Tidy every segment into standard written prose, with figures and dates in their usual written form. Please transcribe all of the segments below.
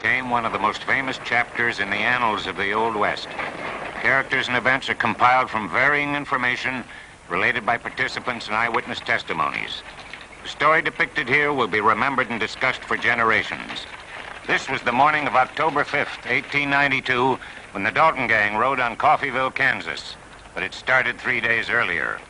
became one of the most famous chapters in the annals of the Old West. Characters and events are compiled from varying information related by participants and eyewitness testimonies. The story depicted here will be remembered and discussed for generations. This was the morning of October 5th, 1892, when the Dalton gang rode on Coffeyville, Kansas. But it started 3 days earlier.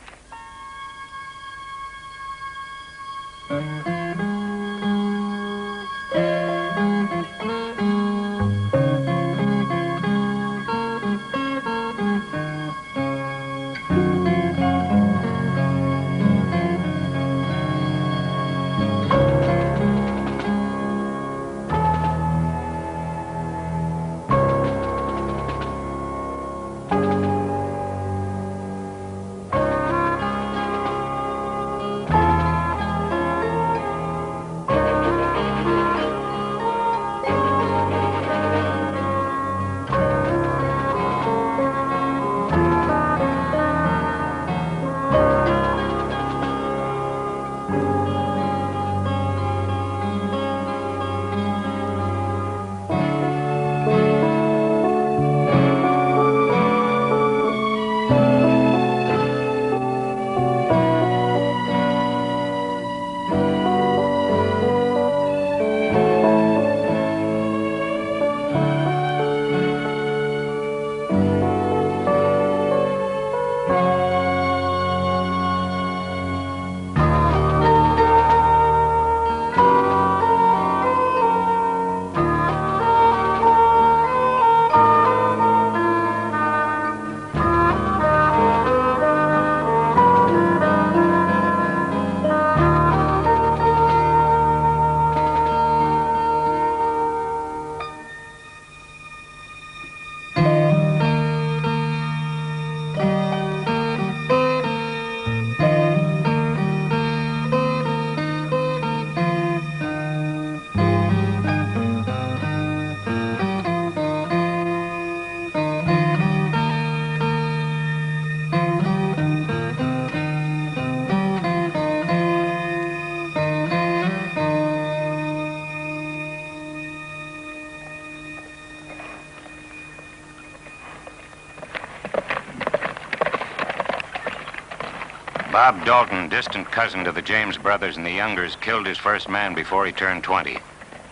Bob Dalton, distant cousin to the James brothers and the Youngers, killed his first man before he turned 20.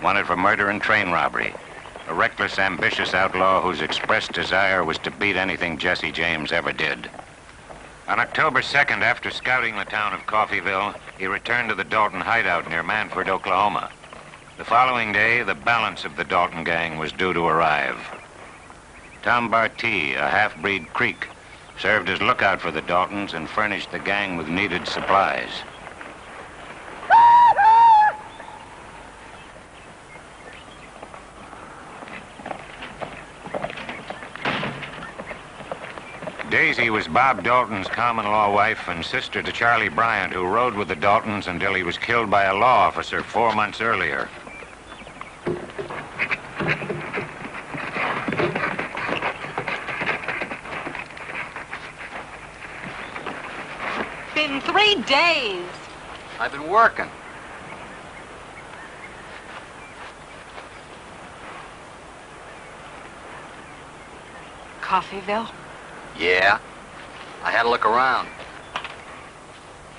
Wanted for murder and train robbery. A reckless, ambitious outlaw whose expressed desire was to beat anything Jesse James ever did. On October 2nd, after scouting the town of Coffeyville, he returned to the Dalton hideout near Manford, Oklahoma. The following day, the balance of the Dalton gang was due to arrive. Tom Bartee, a half-breed Creek, served as lookout for the Daltons and furnished the gang with needed supplies. Daisy was Bob Dalton's common-law wife and sister to Charlie Bryant, who rode with the Daltons until he was killed by a law officer 4 months earlier. Been 3 days. I've been working. Coffeyville? Yeah. I had to look around.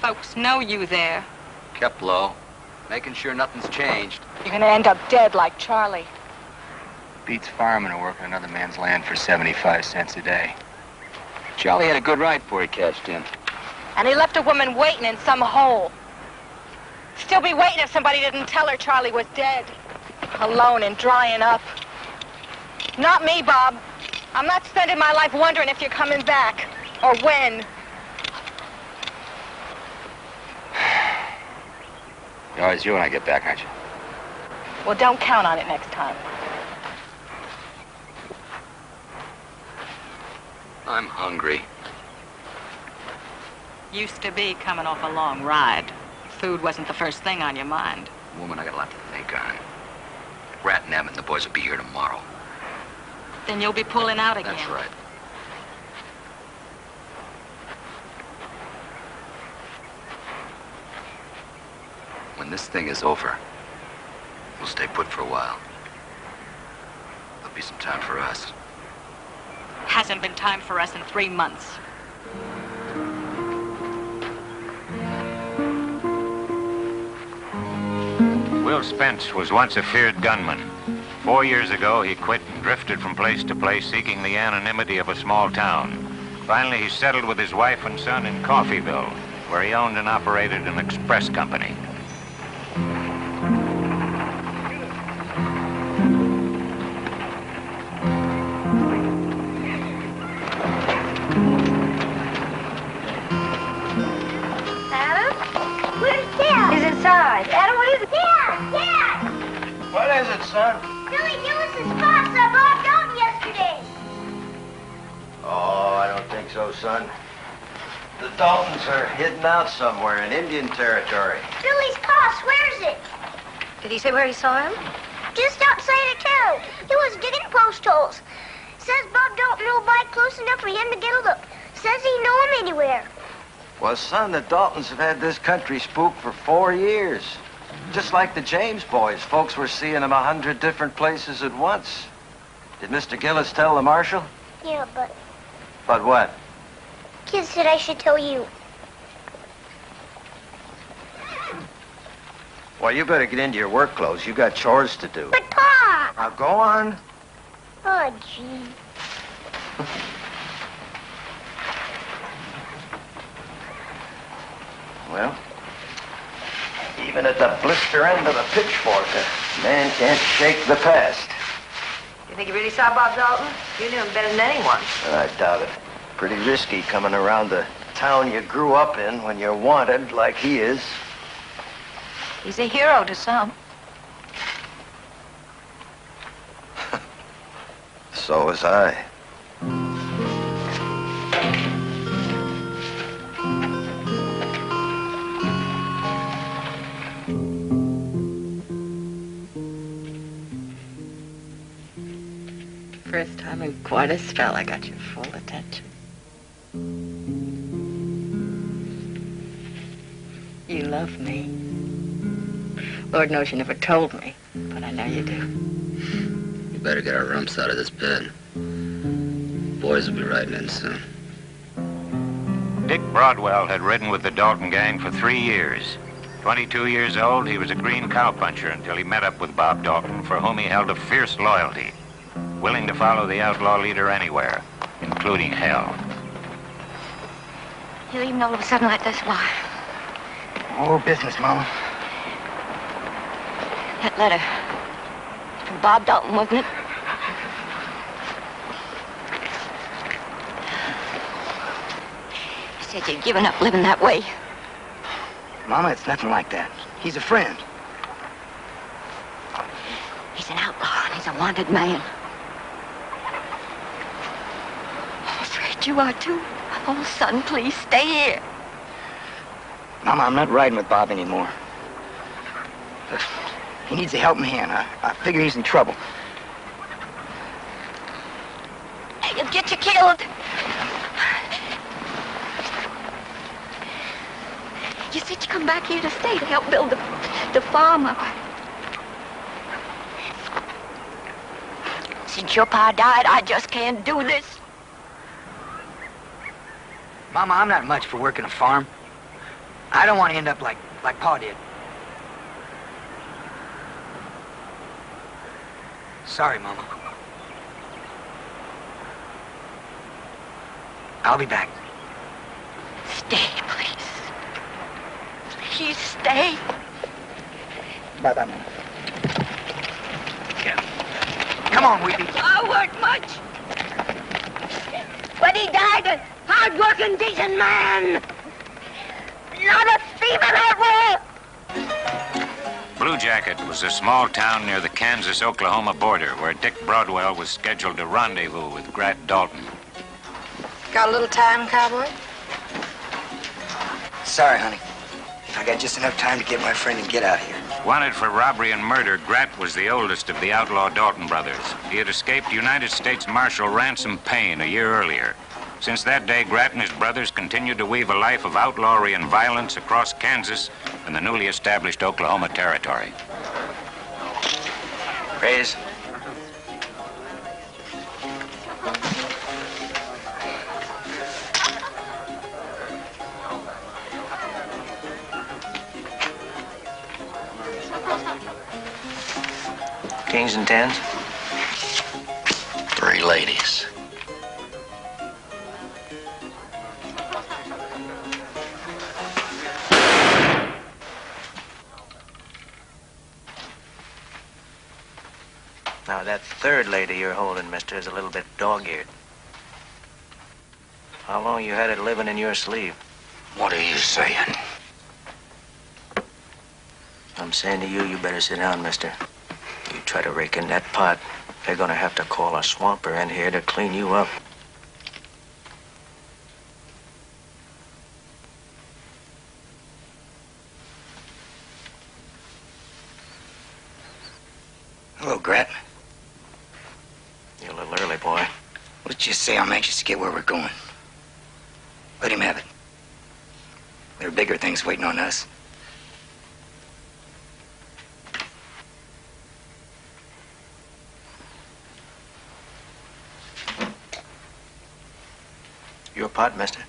Folks know you there. Kept low. Making sure nothing's changed. You're gonna end up dead like Charlie. Beats farming and working another man's land for 75 cents a day. Charlie had a good ride before he cashed in. And he left a woman waiting in some hole. Still be waiting if somebody didn't tell her Charlie was dead. Alone and drying up. Not me, Bob. I'm not spending my life wondering if you're coming back. Or when. You're always you when I get back, aren't you? Well, don't count on it next time. I'm hungry. Used to be coming off a long ride. Food wasn't the first thing on your mind. Woman, I got a lot to think on. Rat and Em and the boys will be here tomorrow. Then you'll be pulling out again. That's right. When this thing is over, we'll stay put for a while. be some time for us. Hasn't been time for us in 3 months. Will Spence was once a feared gunman. 4 years ago, he quit and drifted from place to place seeking the anonymity of a small town. Finally, he settled with his wife and son in Coffeyville, where he owned and operated an express company. Adam? Where's Dad? He's inside. Adam, what is it? Dad! Dad! What is it, son? Billy Gillis's boss saw Bob Dalton yesterday. Oh, I don't think so, son. The Daltons are hidden out somewhere in Indian territory. Billy's pa swears it. Did he say where he saw him? Just outside of town. He was digging post holes. Says Bob Dalton will bite close enough for him to get a look. Says he know him anywhere. Well, son, the Daltons have had this country spooked for 4 years. Just like the James boys, folks were seeing them 100 different places at once. Did Mr. Gillis tell the marshal? Yeah, but But what? Kid said I should tell you. Well, you better get into your work clothes. You got chores to do. But Pa! Now, go on. Oh, gee. Well, even at the blister end of the pitchfork, a man can't shake the past. You think you really saw Bob Dalton? You knew him better than anyone. I doubt it. Pretty risky coming around the town you grew up in when you're wanted like he is. He's a hero to some. So was I. First time in quite a spell, I got your full attention. You love me. Lord knows you never told me, but I know you do. We better get our rumps out of this bed. Boys will be riding in soon. Dick Broadwell had ridden with the Dalton gang for 3 years. 22 years old, he was a green cowpuncher until he met up with Bob Dalton, for whom he held a fierce loyalty, willing to follow the outlaw leader anywhere, including hell. You leaving all of a sudden like this? Why? Oh, business, Mama. That letter. From Bob Dalton, wasn't it? You said you'd given up living that way. Mama, it's nothing like that. He's a friend. He's an outlaw, and he's a wanted man. I'm afraid you are, too. Oh, son, please, stay here. Mama, I'm not riding with Bob anymore. Look, he needs a helping hand. I figure he's in trouble. He'll get you killed. You said you come back here to stay to help build the farm up. Since your pa died, I just can't do this. Mama, I'm not much for working a farm. I don't want to end up like Pa did. Sorry, Mama. I'll be back. Stay, please. Please stay. Bye-bye, Mama. Yeah. Come on, Weepy. I worked much. But he died a hard-working, decent man. Not a thief in that way. Blue Jacket was a small town near the Kansas-Oklahoma border where Dick Broadwell was scheduled to rendezvous with Grat Dalton. Got a little time, cowboy? Sorry, honey. I got just enough time to get my friend and get out of here. Wanted for robbery and murder, Grat was the oldest of the outlaw Dalton brothers. He had escaped United States Marshal Ransom Payne a year earlier. Since that day, Grat and his brothers continued to weave a life of outlawry and violence across Kansas and the newly established Oklahoma Territory. Raise. Kings and tens? 3 ladies. Now, that third lady you're holding, mister, is a little bit dog-eared. How long you had it living in your sleeve? What are you saying? I'm saying to you, you better sit down, mister. You try to rake in that pot, they're gonna have to call a swamper in here to clean you up. Hello, Grat. You're a little early, boy. Let's just say I'm anxious to get where we're going. Let him have it. There are bigger things waiting on us. Your pot, mister?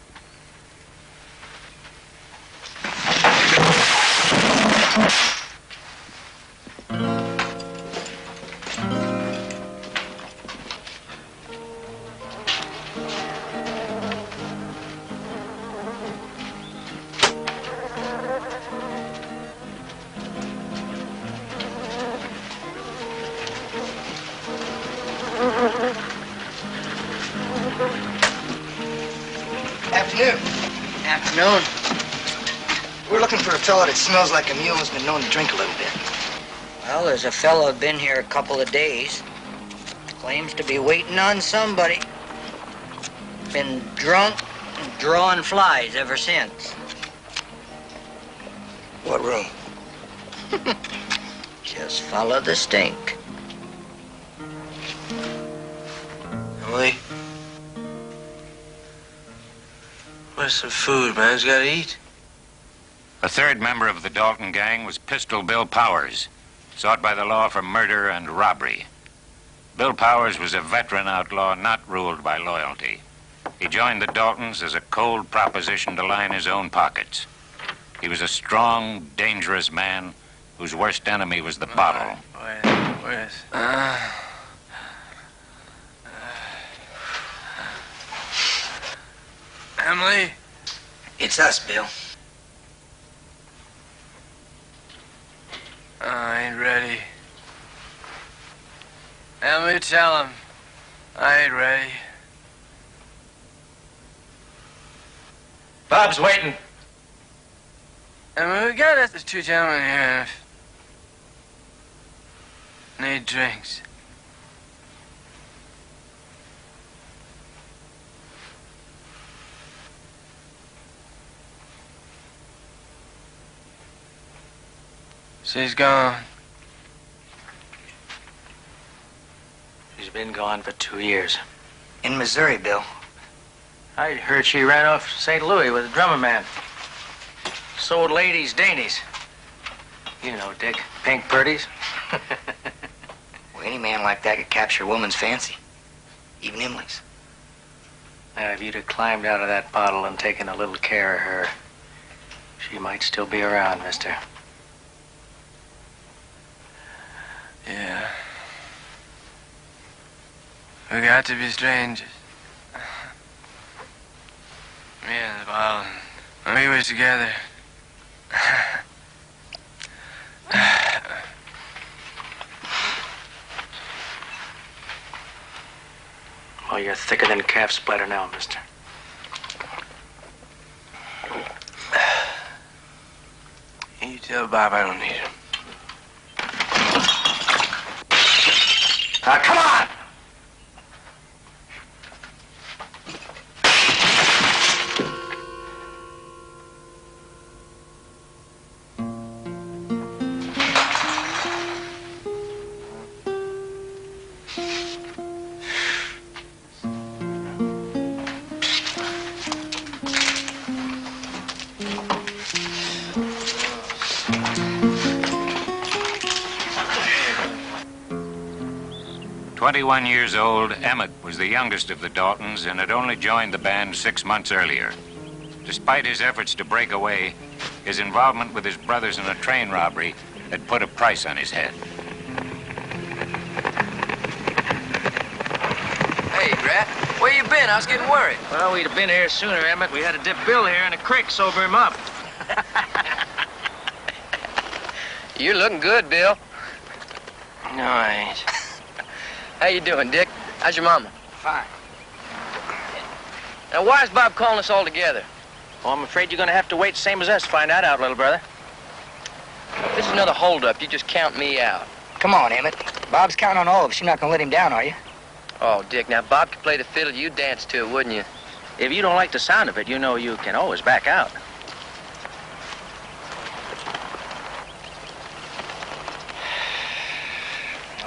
Afternoon. Afternoon. We're looking for a fellow that smells like a mule and has been known to drink a little bit. Well, there's a fellow been here a couple of days. Claims to be waiting on somebody. Been drunk and drawing flies ever since. What room? Just follow the stink. Emily? Where's some food, man? He's got to eat. A third member of the Dalton gang was Pistol Bill Powers, sought by the law for murder and robbery. Bill Powers was a veteran outlaw not ruled by loyalty. He joined the Daltons as a cold proposition to line his own pockets. He was a strong, dangerous man whose worst enemy was the bottle. Where's... Emily? It's us, Bill. I ain't ready. Emily, tell him. I ain't ready. Bob's waiting. Emily, we got us. There's 2 gentlemen here. Need drinks. She's gone. She's been gone for 2 years. In Missouri, Bill. I heard she ran off to St. Louis with a drummer man. Sold ladies dainties. You know, Dick, pink purties. Well, any man like that could capture a woman's fancy. Even Emily's. Now, if you'd have climbed out of that bottle and taken a little care of her, she might still be around, mister. Yeah. We got to be strangers. Me and the bottle. When we were together. Well, you're thicker than calf splatter now, mister. You tell Bob I don't need him. Come on! "21 years old, Emmett was the youngest of the Daltons and had only joined the band 6 months earlier. Despite his efforts to break away, his involvement with his brothers in a train robbery had put a price on his head. Hey, Grat, where you been? I was getting worried. Well, we'd have been here sooner, Emmett. We had to dip Bill here in a creek, sober him up. You're looking good, Bill. No, I ain't. How you doing, Dick? How's your mama? Fine. Now, why is Bob calling us all together? Well, I'm afraid you're gonna have to wait same as us to find that out, little brother. If this is another holdup, you just count me out. Come on, Emmett. Bob's counting on all of us. You're not gonna let him down, are you? Oh, Dick, now, Bob could play the fiddle. You'd dance to it, wouldn't you? If you don't like the sound of it, you know you can always back out.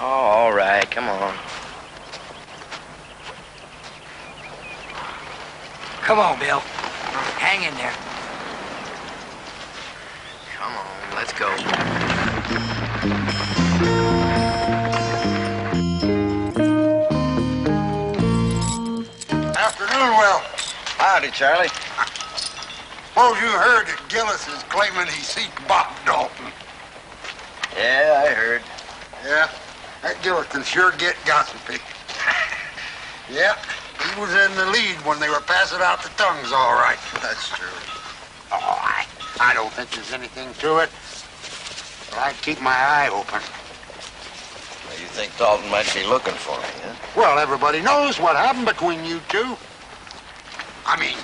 Oh, all right, come on. Come on, Bill. Hang in there. Come on, let's go. Afternoon, Will. Howdy, Charlie. Suppose you heard that Gillis is claiming he seen Bob Dalton. Yeah, I heard. Yeah, that Gillis can sure get gossipy. Yeah, he was in the lead when they were passing out the tongues, all right. That's true. Oh, I don't think there's anything to it. But I'd keep my eye open. Well, you think Dalton might be looking for me, huh? Well, everybody knows what happened between you two. I mean,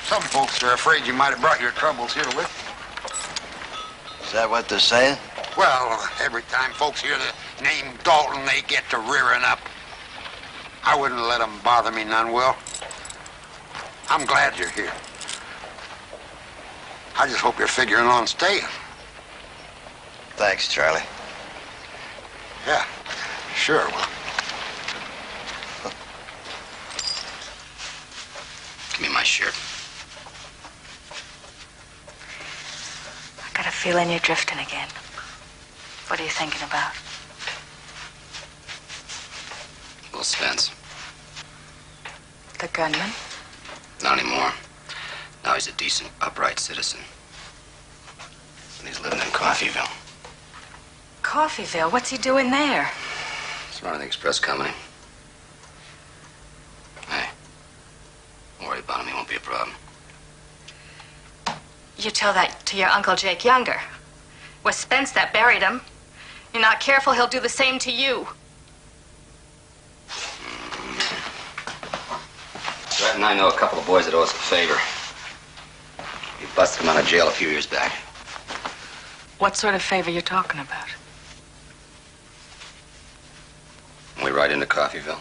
some folks are afraid you might have brought your troubles here with you. Is that what they're saying? Well, every time folks hear the name Dalton, they get to rearing up. I wouldn't let them bother me none, Will. I'm glad you're here. I just hope you're figuring on staying. Thanks, Charlie. Yeah, sure, Will. Give me my shirt. I got a feeling you're drifting again. What are you thinking about? Will Spence. The gunman? Not anymore. Now he's a decent, upright citizen. And he's living in Coffeyville. Coffeyville? What's he doing there? He's running the express company. Hey, don't worry about him. He won't be a problem. You tell that to your Uncle Jake Younger. Was Spence that buried him? You're not careful, he'll do the same to you. Brett and I know a couple of boys that owe us a favor. We busted them out of jail a few years back. What sort of favor you talking about? When we ride into Coffeyville,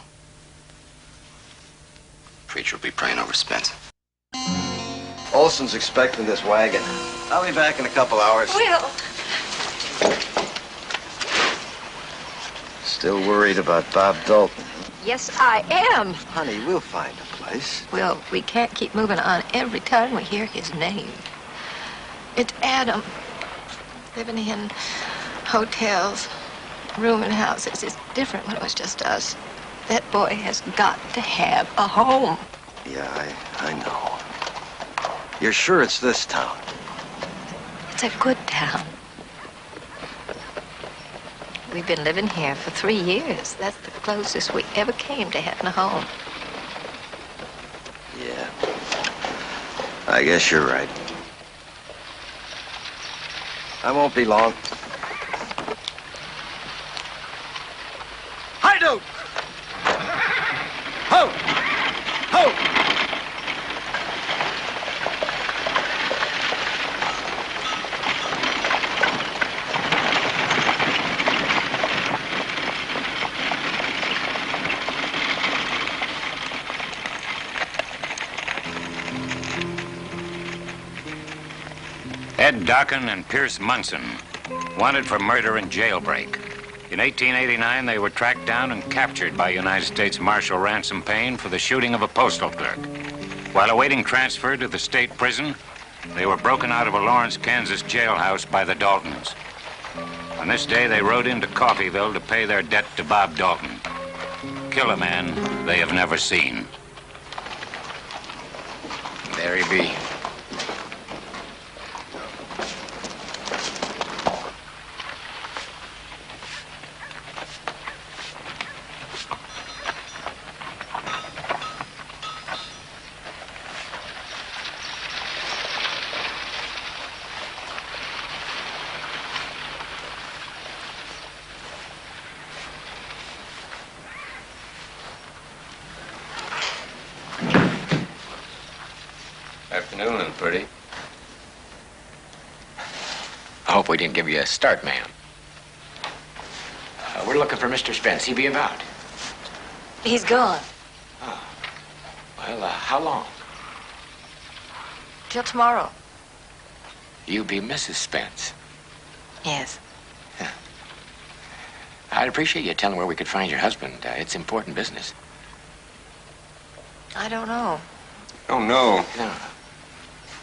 preacher will be praying over Spence. Olson's expecting this wagon. I'll be back in a couple hours. Will! Still worried about Bob Dalton? Yes, I am. Honey, we'll find a place. Well, we can't keep moving on every time we hear his name. It's Adam. Living in hotels, rooming houses. It's different when it was just us. That boy has got to have a home. Yeah, I know. You're sure it's this town? It's a good town. We've been living here for 3 years. That's the closest we ever came to having a home. Yeah. I guess you're right. I won't be long. Hi, dude! Ho! Ho! Ed Dockin and Pierce Munson, wanted for murder and jailbreak. In 1889, they were tracked down and captured by United States Marshal Ransom Payne for the shooting of a postal clerk. While awaiting transfer to the state prison, they were broken out of a Lawrence, Kansas jailhouse by the Daltons. On this day, they rode into Coffeyville to pay their debt to Bob Dalton. Kill a man they have never seen. There he be. we didn't give you a start, ma'am. We're looking for Mr. Spence. He be about? He's gone. Oh. Well, how long? Till tomorrow. You be Mrs. Spence. Yes. I'd appreciate you telling where we could find your husband. It's important business. I don't know. Oh, no. No.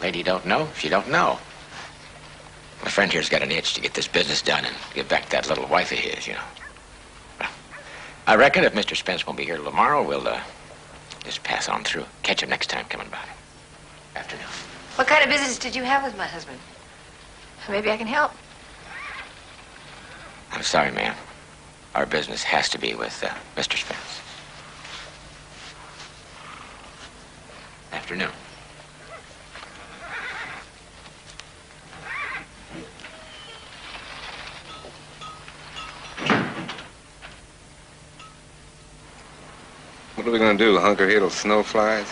Lady don't know, she don't know. My friend here's got an itch to get this business done and get back that little wife of his, you know. Well, I reckon if Mr. Spence won't be here tomorrow, we'll just pass on through. Catch him next time coming by. Afternoon. What kind of business did you have with my husband? Maybe I can help. I'm sorry, ma'am. Our business has to be with Mr. Spence. Afternoon. What are we gonna do, hunker here till snow flies?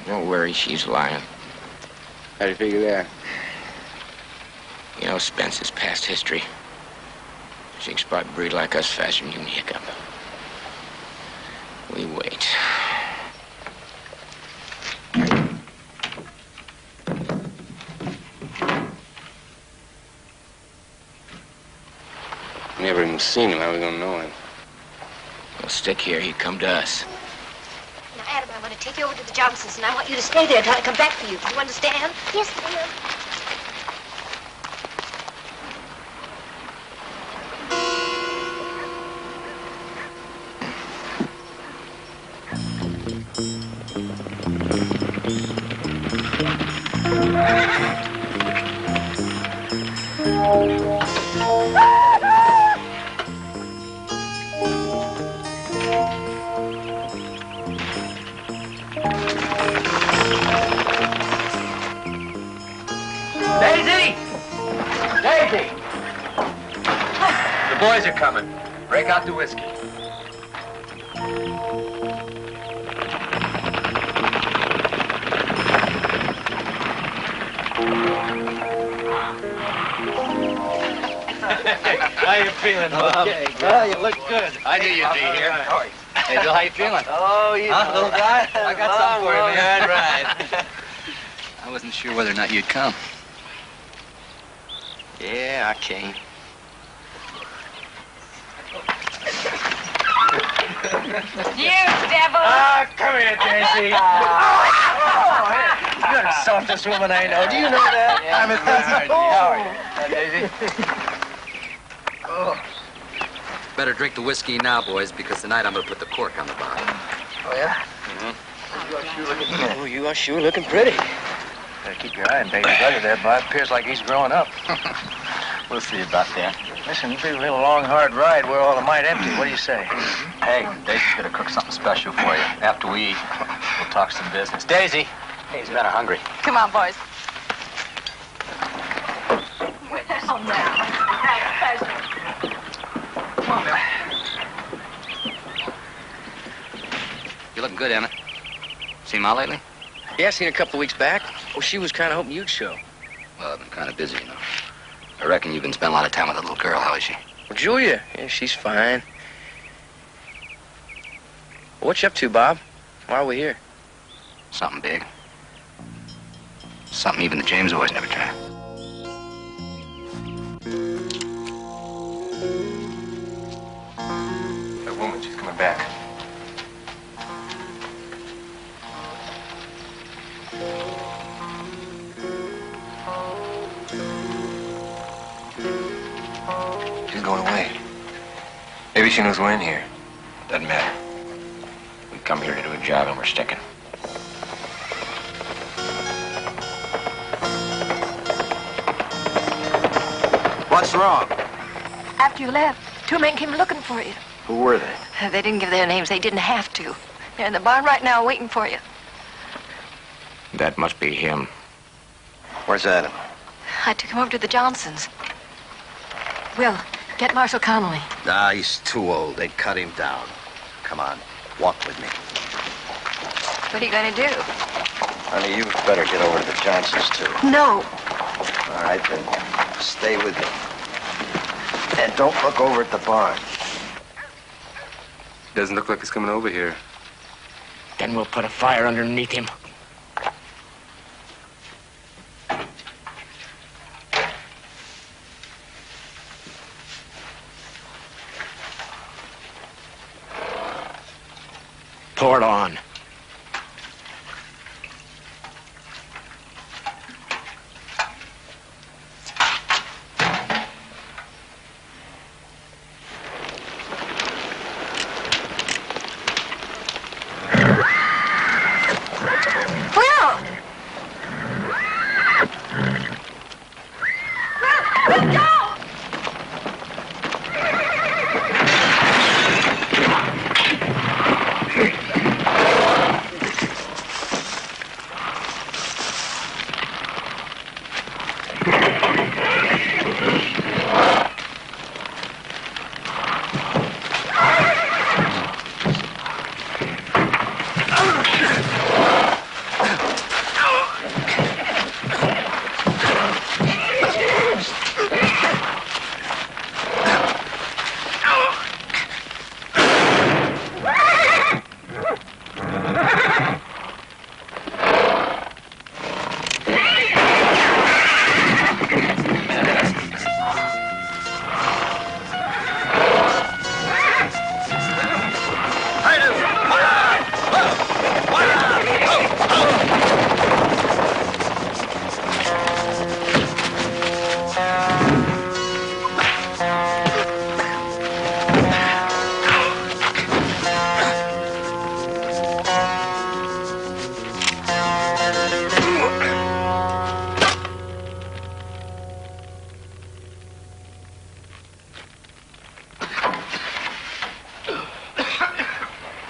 Don't worry, she's lying. How do you figure that? You know, Spence is past history. She can spot a breed like us faster than you can hiccup. We wait. Never even seen him. How are we gonna know him? We'll stick here. He come to us. Now, Adam, I want to take you over to the Johnsons, and I want you to stay there until I come back for you. Do you understand? Yes, ma'am. Daisy! Daisy! The boys are coming. Break out the whiskey. How you feeling, Bob? Okay, well, you look good. I knew you'd be here. Hey, Bill, how you feeling? Oh, you little guy. I got something for you, man. Right. I wasn't sure whether or not you'd come. Yeah, I came. You devil! Ah, come here, Daisy. You're the softest woman I know. Do you know that? Yeah, I'm a cousin. How are you? Daisy? Oh. Better drink the whiskey now, boys, because tonight I'm gonna put the cork on the bottle. Oh, yeah? Mm-hmm. Oh, you are sure looking pretty. Better keep your eye on baby brother there, Bob. Appears like he's growing up. We'll see about that. Listen, it'll be a little long, hard ride. We're all a mite empty. What do you say? Hey, Daisy's gonna cook something special for you. After we eat, we'll talk some business. Daisy! Hey, he's better hungry. Come on, boys. Oh, now. Come on, Bill. You looking good, Emmett. Seen Ma lately? Yeah, I seen her a couple of weeks back. Well, she was kind of hoping you'd show. Well, I've been kind of busy, you know. I reckon you've been spending a lot of time with that little girl. How is she? Well, Julia, yeah, she's fine. Well, what you up to, Bob? Why are we here? Something big. Something even the James boys never tried. That woman, she's coming back. She's going away. Maybe she knows we're in here. Doesn't matter. We come here to do a job and we're sticking. What's wrong? After you left, two men came looking for you. Who were they? They didn't give their names. They didn't have to. They're in the barn right now waiting for you. That must be him. Where's Adam? I took him over to the Johnsons. Will, get Marshal Connolly. Ah, he's too old. They'd cut him down. Come on, walk with me. What are you going to do? Honey, you better get over to the Johnsons, too. No. All right, then. Stay with me. And don't look over at the barn. Doesn't look like he's coming over here. Then we'll put a fire underneath him. Pour it on.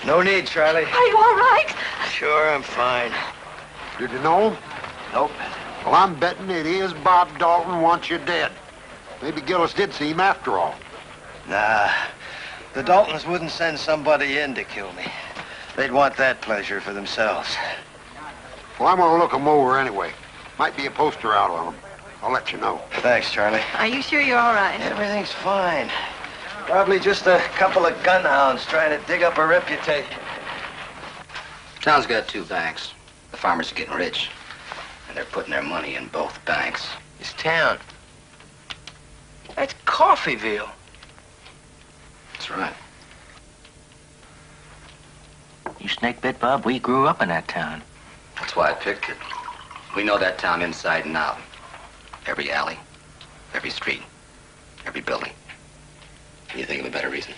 No need, Charlie. Are you all right? Sure, I'm fine. Did you know him? Nope. Well, I'm betting it is Bob Dalton wants you dead. Maybe Gillis did see him after all. Nah. The Daltons wouldn't send somebody in to kill me. They'd want that pleasure for themselves. Well, I'm gonna look him over anyway. Might be a poster out on him. I'll let you know. Thanks, Charlie. Are you sure you're all right? Everything's fine. Probably just a couple of gunhounds trying to dig up a reputation. Town's got two banks. The farmers are getting rich, and they're putting their money in both banks. This town. That's Coffeeville. That's right. You snake bit, Bob? We grew up in that town. That's why I picked it. We know that town inside and out. Every alley, every street, every building. Can you think of a better reason?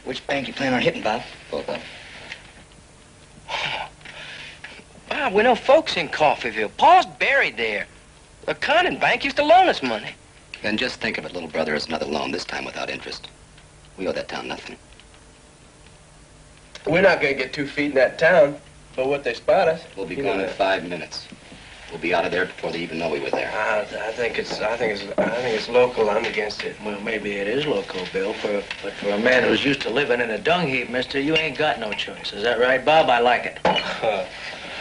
Which bank you plan on hitting, Bob? Both of them. Bob, we know folks in Coffeeville. Pa's buried there. The Conning Bank used to loan us money. Then just think of it, little brother, as another loan, this time without interest. We owe that town nothing. We're not going to get 2 feet in that town, but what they spot us. We'll be gone in 5 minutes. We'll be out of there before they even know we were there. I think it's local. I'm against it. Well, maybe it is local, Bill, but for a man who's used to living in a dung heap, mister, you ain't got no choice. Is that right, Bob? I like it.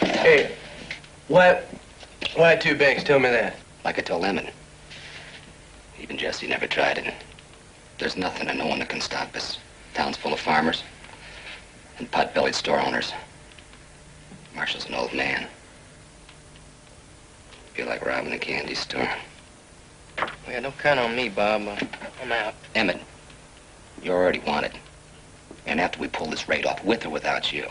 Hey, why 2 banks? Tell me that. Like I told Emmett. Even Jesse never tried it. There's nothing and no one that can stop us. Town's full of farmers and pot-bellied store owners. Marshall's an old man. Feel like robbing a candy store. Yeah, don't count on me, Bob. I'm out. Emmett, you're already wanted. And after we pull this raid off, with or without you,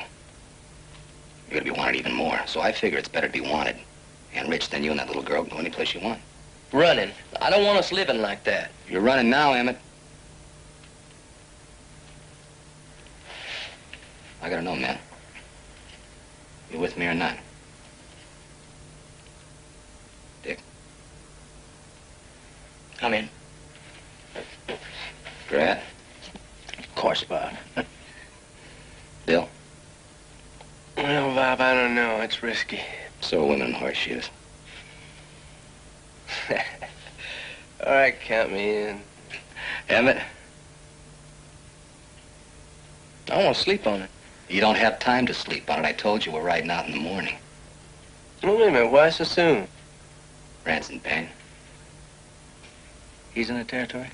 you're gonna be wanted even more. So I figure it's better to be wanted and rich than you and that little girl can go any place you want. Running. I don't want us living like that. You're running now, Emmett. I gotta know, man. You with me or not? Dick? I'm in. Brad? Of course, Bob. Bill? Well, Bob, I don't know. It's risky. So are women in horseshoes. All right, count me in. Emmett? I want to sleep on it. You don't have time to sleep on it. I told you we're riding out in the morning. Well, wait a minute. Why so soon? Rant's in pain. He's in the territory?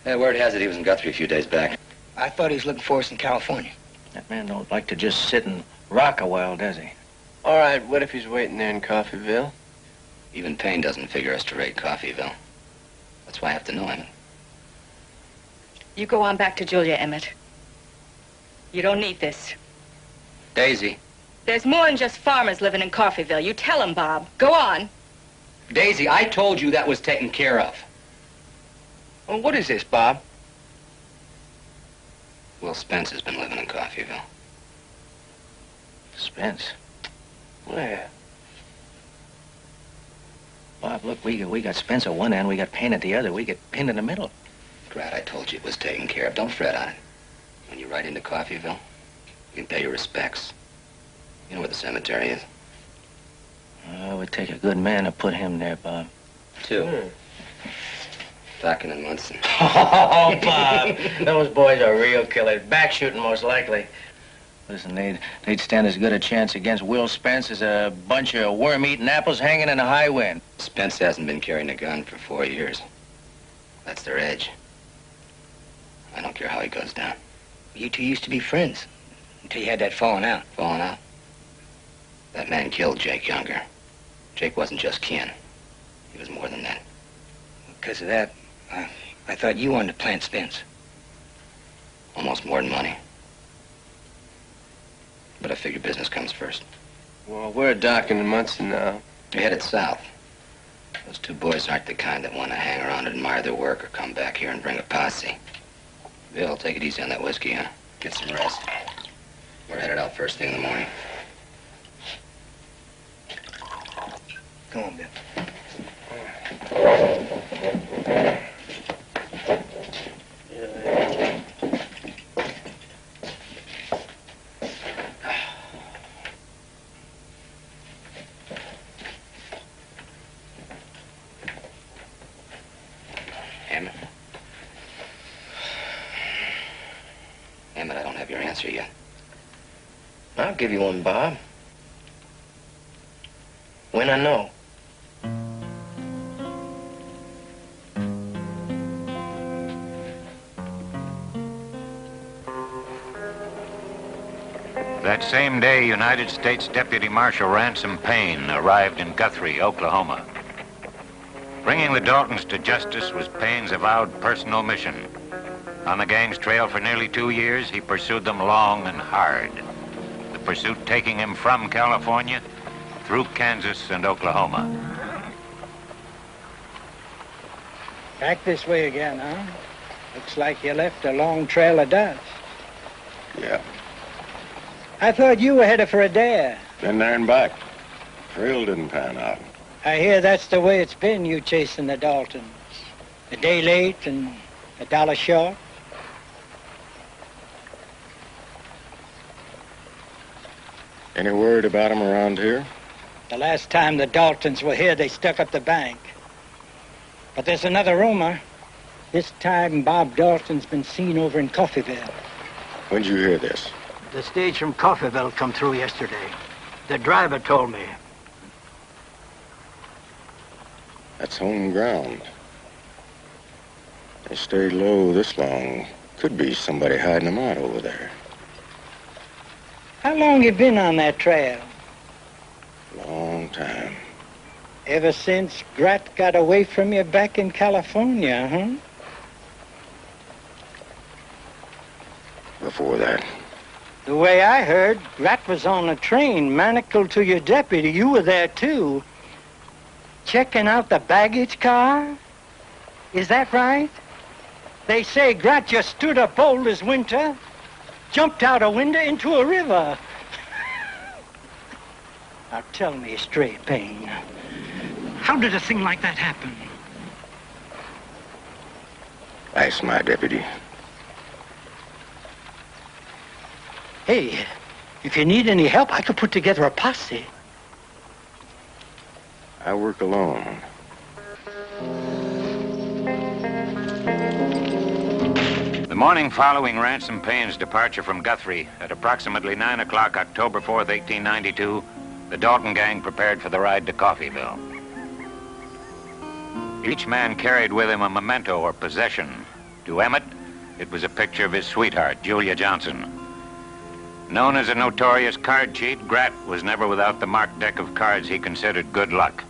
Yeah, word has it he was in Guthrie a few days back. I thought he was looking for us in California. That man don't like to just sit and rock a while, does he? All right, what if he's waiting there in Coffeyville? Even Payne doesn't figure us to raid Coffeyville. That's why I have to know him. You go on back to Julia, Emmett. You don't need this. Daisy. There's more than just farmers living in Coffeyville. You tell him, Bob. Go on. Daisy, I told you that was taken care of. Well, what is this, Bob? Will Spence has been living in Coffeyville. Spence? Where? Bob, look, we got Spence at one end, we got Payne at the other. We get pinned in the middle. Glad I told you it was taken care of. Don't fret on it. When you ride into Coffeyville, you can pay your respects. You know where the cemetery is? Oh, it would take a good man to put him there, Bob. Two. Dockin and Munson. Oh, Bob, those boys are real killers. Back shooting, most likely. Listen, they'd stand as good a chance against Will Spence as a bunch of worm-eating apples hanging in a high wind. Spence hasn't been carrying a gun for 4 years. That's their edge. I don't care how he goes down. You two used to be friends until you had that falling out. Falling out? That man killed Jake Younger. Jake wasn't just kin. He was more than that. Because of that, I thought you wanted to plant Spence. Almost more than money. But I figure business comes first. Well, we're Dockin and Munson now. You're headed south. Those two boys aren't the kind that want to hang around and admire their work or come back here and bring a posse. Bill, take it easy on that whiskey, huh? Get some rest. We're headed out first thing in the morning. Come on, Bill. Emmett? Emmett, I don't have your answer yet. I'll give you one, Bob. When I know. That same day, United States Deputy Marshal Ransom Payne arrived in Guthrie, Oklahoma. Bringing the Daltons to justice was Payne's avowed personal mission. On the gang's trail for nearly 2 years, he pursued them long and hard. The pursuit taking him from California through Kansas and Oklahoma. Back this way again, huh? Looks like you left a long trail of dust. Yeah. I thought you were headed for a dare. Been there and back. Trail didn't pan out. I hear that's the way it's been, you chasing the Daltons. A day late and $1 short. Any word about him around here? The last time the Daltons were here, they stuck up the bank. But there's another rumor. This time, Bob Dalton's been seen over in Coffeyville. When'd you hear this? The stage from Coffeyville come through yesterday. The driver told me. That's home ground. They stayed low this long. Could be somebody hiding them out over there. How long you been on that trail? Long time. Ever since Grat got away from you back in California, huh? Before that. The way I heard, Grat was on a train manacled to your deputy. You were there, too. Checking out the baggage car? Is that right? They say Grat just stood up bold as winter, jumped out a window into a river. Now tell me straight, Payne. How did a thing like that happen? Ask my deputy. Hey, if you need any help, I could put together a posse. I work alone. The morning following Ransom Payne's departure from Guthrie, at approximately 9 o'clock, October 4th, 1892, the Dalton gang prepared for the ride to Coffeyville. Each man carried with him a memento or possession. To Emmett, it was a picture of his sweetheart, Julia Johnson. Known as a notorious card cheat, Grat was never without the marked deck of cards he considered good luck.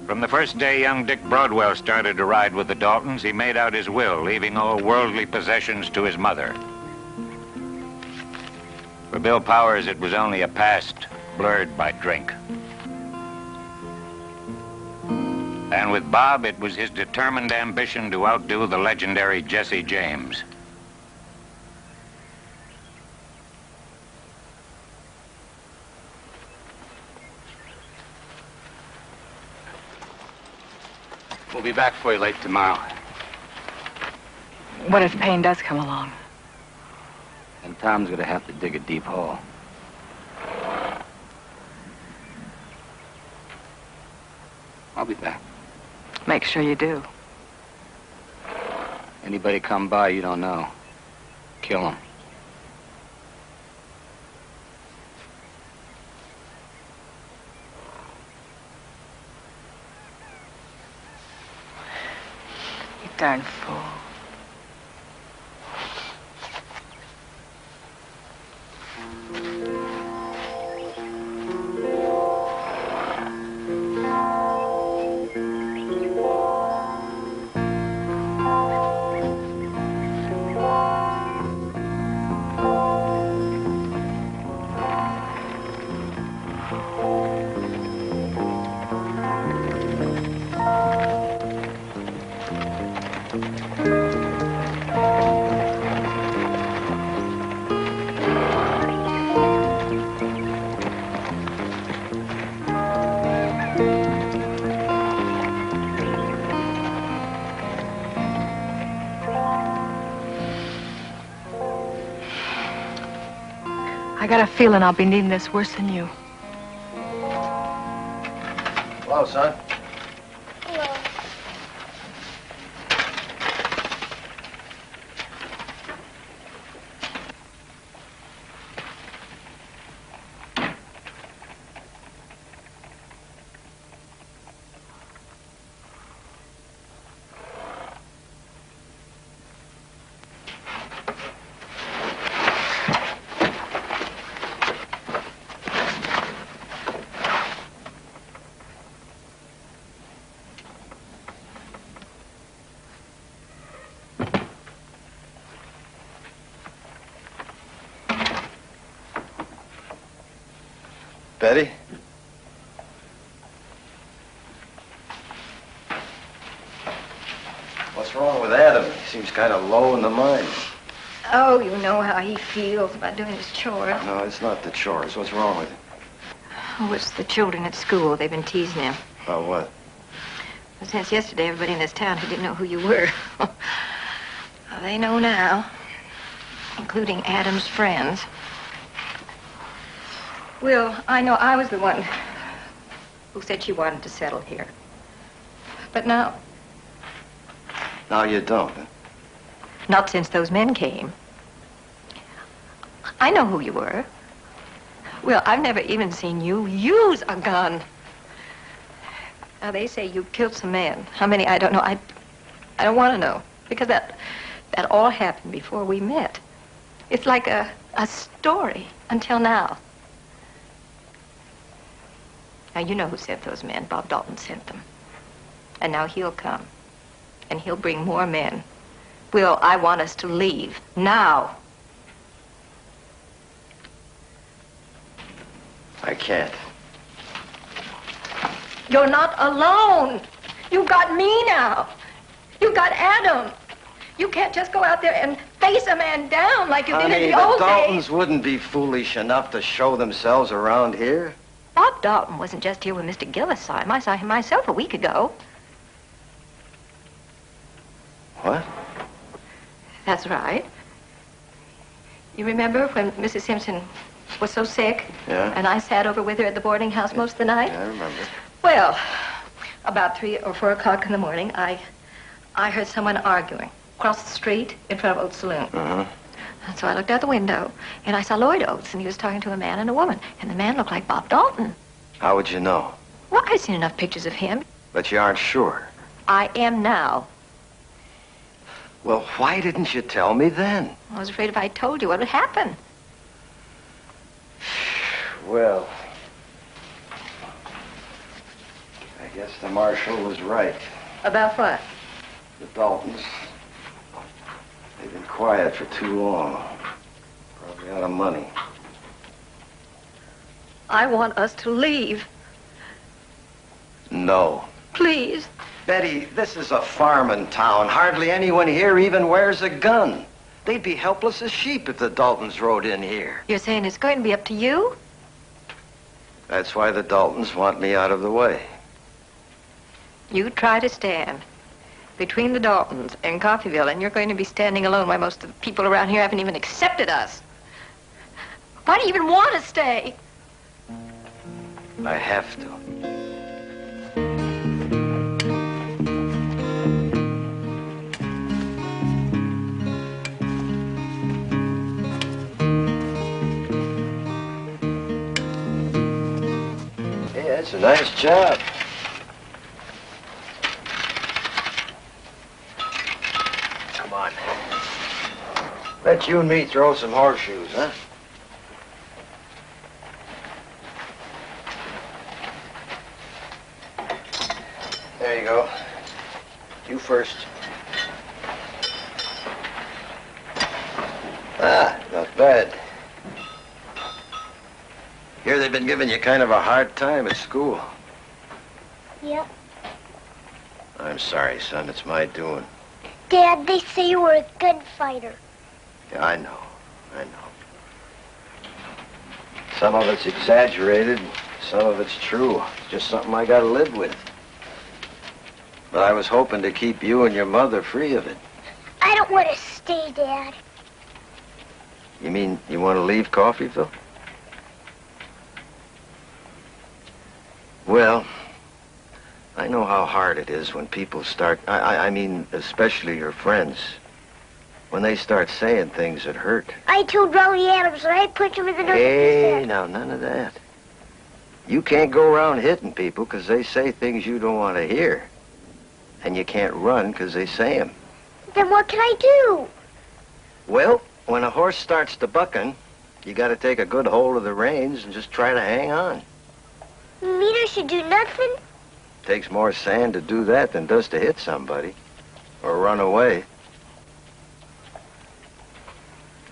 From the first day young Dick Broadwell started to ride with the Daltons, he made out his will, leaving all worldly possessions to his mother. For Bill Powers, it was only a past blurred by drink. And with Bob, it was his determined ambition to outdo the legendary Jesse James. We'll be back for you late tomorrow. What if Payne does come along? And Tom's gonna have to dig a deep hole. I'll be back. Make sure you do. Anybody come by you don't know, kill him. You darn fool. I got a feeling I'll be needing this worse than you. Hello, son. Betty? What's wrong with Adam? He seems kind of low in the mind. Oh, you know how he feels about doing his chores. No, it's not the chores. What's wrong with him? Oh, it's the children at school. They've been teasing him. About what? Well, since yesterday, everybody in this town who didn't know who you were. Well, they know now, including Adam's friends. Will, I know I was the one who said she wanted to settle here. But now, Now you don't. Huh? not since those men came. I know who you were. Will, I've never even seen you use a gun. Now, they say you killed some men. How many, I don't know. I don't want to know. Because that all happened before we met. It's like a story until now. Now, you know who sent those men. Bob Dalton sent them. And now he'll come. And he'll bring more men. Will, I want us to leave. Now. I can't. You're not alone. You've got me now. You've got Adam. You can't just go out there and face a man down like you did in the old the days. Daltons wouldn't be foolish enough to show themselves around here. Bob Dalton wasn't just here when Mr. Gillis saw him. I saw him myself a week ago. What? That's right. You remember when Mrs. Simpson was so sick? Yeah. And I sat over with her at the boarding house most of the night? Yeah, I remember. Well, about 3 or 4 o'clock in the morning, I heard someone arguing across the street in front of Oates' Saloon. Uh-huh. And so I looked out the window, and I saw Lloyd Oates, and he was talking to a man and a woman. And the man looked like Bob Dalton. How would you know? Well, I'd seen enough pictures of him. But you aren't sure. I am now. Well, why didn't you tell me then? I was afraid if I told you what would happen. Well, I guess the marshal was right. About what? The Daltons. They've been quiet for too long. Probably out of money. I want us to leave. No. Please. Betty, this is a farming town. Hardly anyone here even wears a gun. They'd be helpless as sheep if the Daltons rode in here. You're saying it's going to be up to you? That's why the Daltons want me out of the way. You try to stand between the Daltons and Coffeyville, and you're going to be standing alone while most of the people around here haven't even accepted us. Why do you even want to stay? I have to. Hey, that's a nice job. Come on. Let you and me throw some horseshoes, huh? There you go. You first. Ah, not bad. Here they've been giving you kind of a hard time at school. Yep. I'm sorry, son. It's my doing. Dad, they say you were a good fighter. Yeah, I know. I know. Some of it's exaggerated, some of it's true. It's just something I gotta live with. But I was hoping to keep you and your mother free of it. I don't want to stay, Dad. You mean you want to leave Coffeyville? Well, I know how hard it is when people start, I mean, especially your friends, when they start saying things that hurt. I told Rowdy Adams that I'd punch him in the nose. Hey, now, none of that. You can't go around hitting people because they say things you don't want to hear. And you can't run because they say them. Then what can I do? Well, when a horse starts to bucking, you got to take a good hold of the reins and just try to hang on. You mean I should do nothing? Takes more sand to do that than does to hit somebody or run away.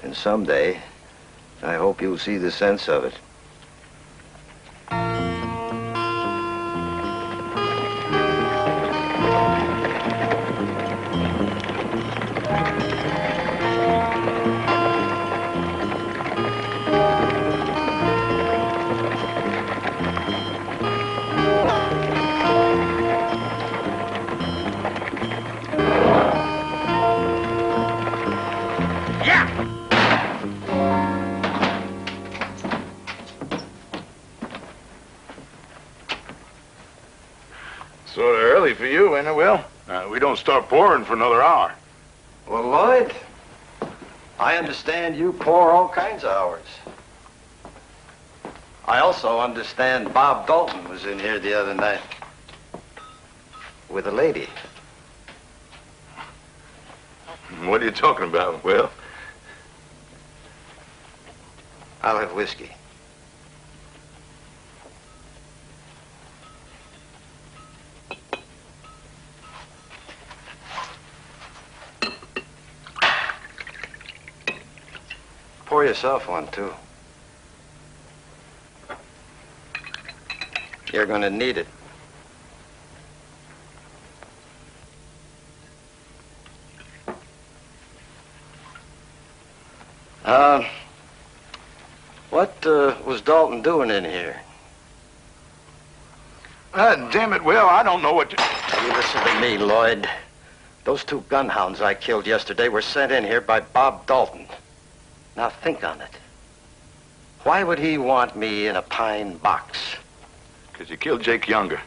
And someday, I hope you'll see the sense of it. Sort of early for you, ain't it, Will? We don't start pouring for another hour. Well, Lloyd, I understand you pour all kinds of hours. I also understand Bob Dalton was in here the other night with a lady. What are you talking about, Will? I'll have whiskey. Pour yourself one, too. You're gonna need it. What was Dalton doing in here? Damn it, Will, I don't know what to... Now, you listen to me, Lloyd. Those two gunhounds I killed yesterday were sent in here by Bob Dalton. Now think on it. Why would he want me in a pine box? Because you killed Jake Younger.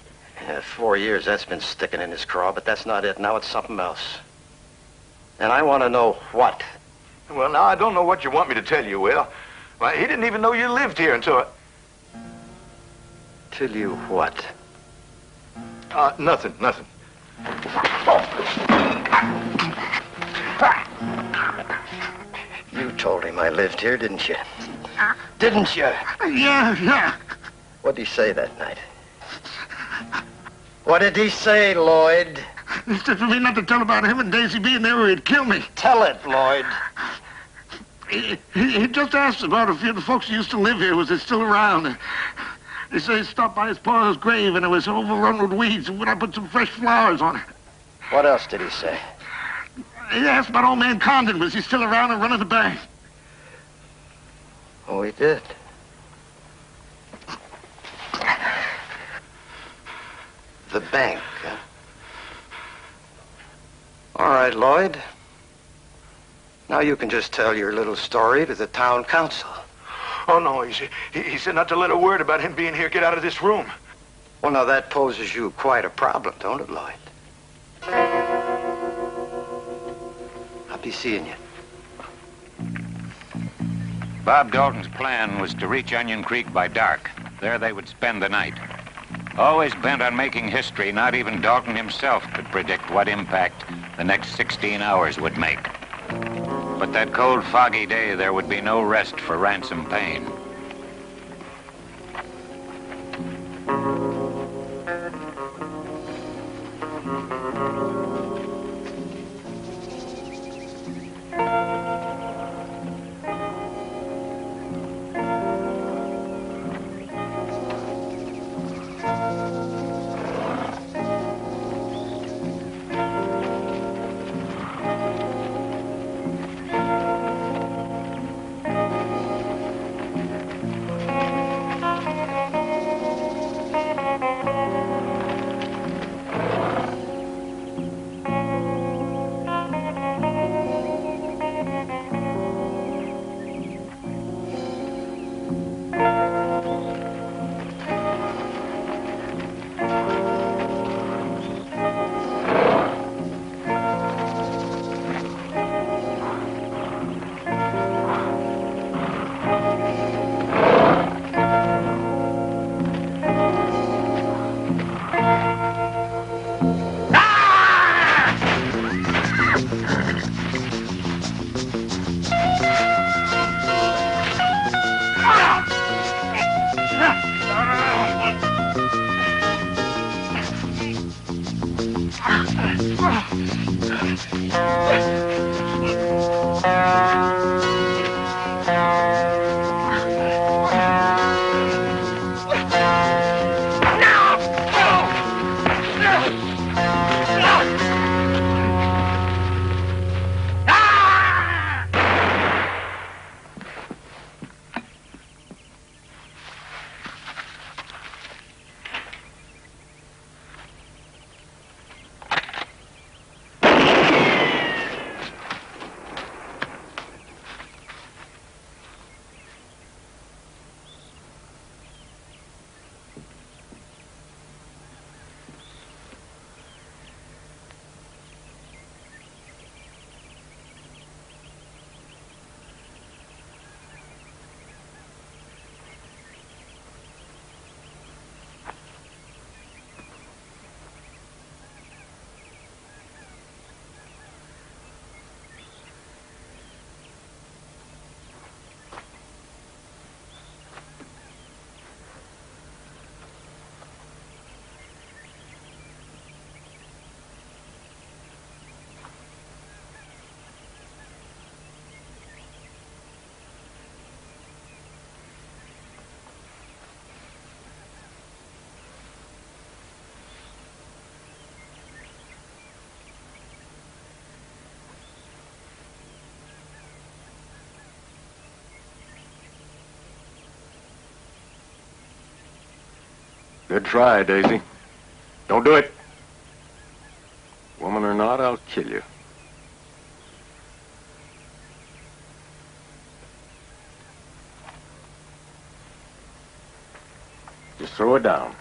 4 years, that's been sticking in his craw, but that's not it. Now it's something else. And I want to know what. Well, now, I don't know what you want me to tell you, Will. Why, he didn't even know you lived here until... Till you what? Nothing. You told him I lived here, didn't you? Didn't you? Yeah. What'd he say that night? What did he say, Lloyd? He said for me not to tell about him and Daisy being there or he'd kill me. Tell it, Lloyd. He just asked about a few of the folks who used to live here. Was they still around? He said he stopped by his pa's grave and it was overrun with weeds. Would I put some fresh flowers on it? What else did he say? He asked about old man Condon. Was he still around and running the bank? Oh, he did. The bank, huh? All right, Lloyd. Now you can just tell your little story to the town council. Oh, no, he said not to let a word about him being here. Get out of this room. Well, now that poses you quite a problem, don't it, Lloyd? I'll be seeing you. Bob Dalton's plan was to reach Onion Creek by dark. There they would spend the night. Always bent on making history, not even Dalton himself could predict what impact the next 16 hours would make. But that cold, foggy day, there would be no rest for Ransom Payne. Good try, Daisy. Don't do it. Woman or not, I'll kill you. Just throw it down.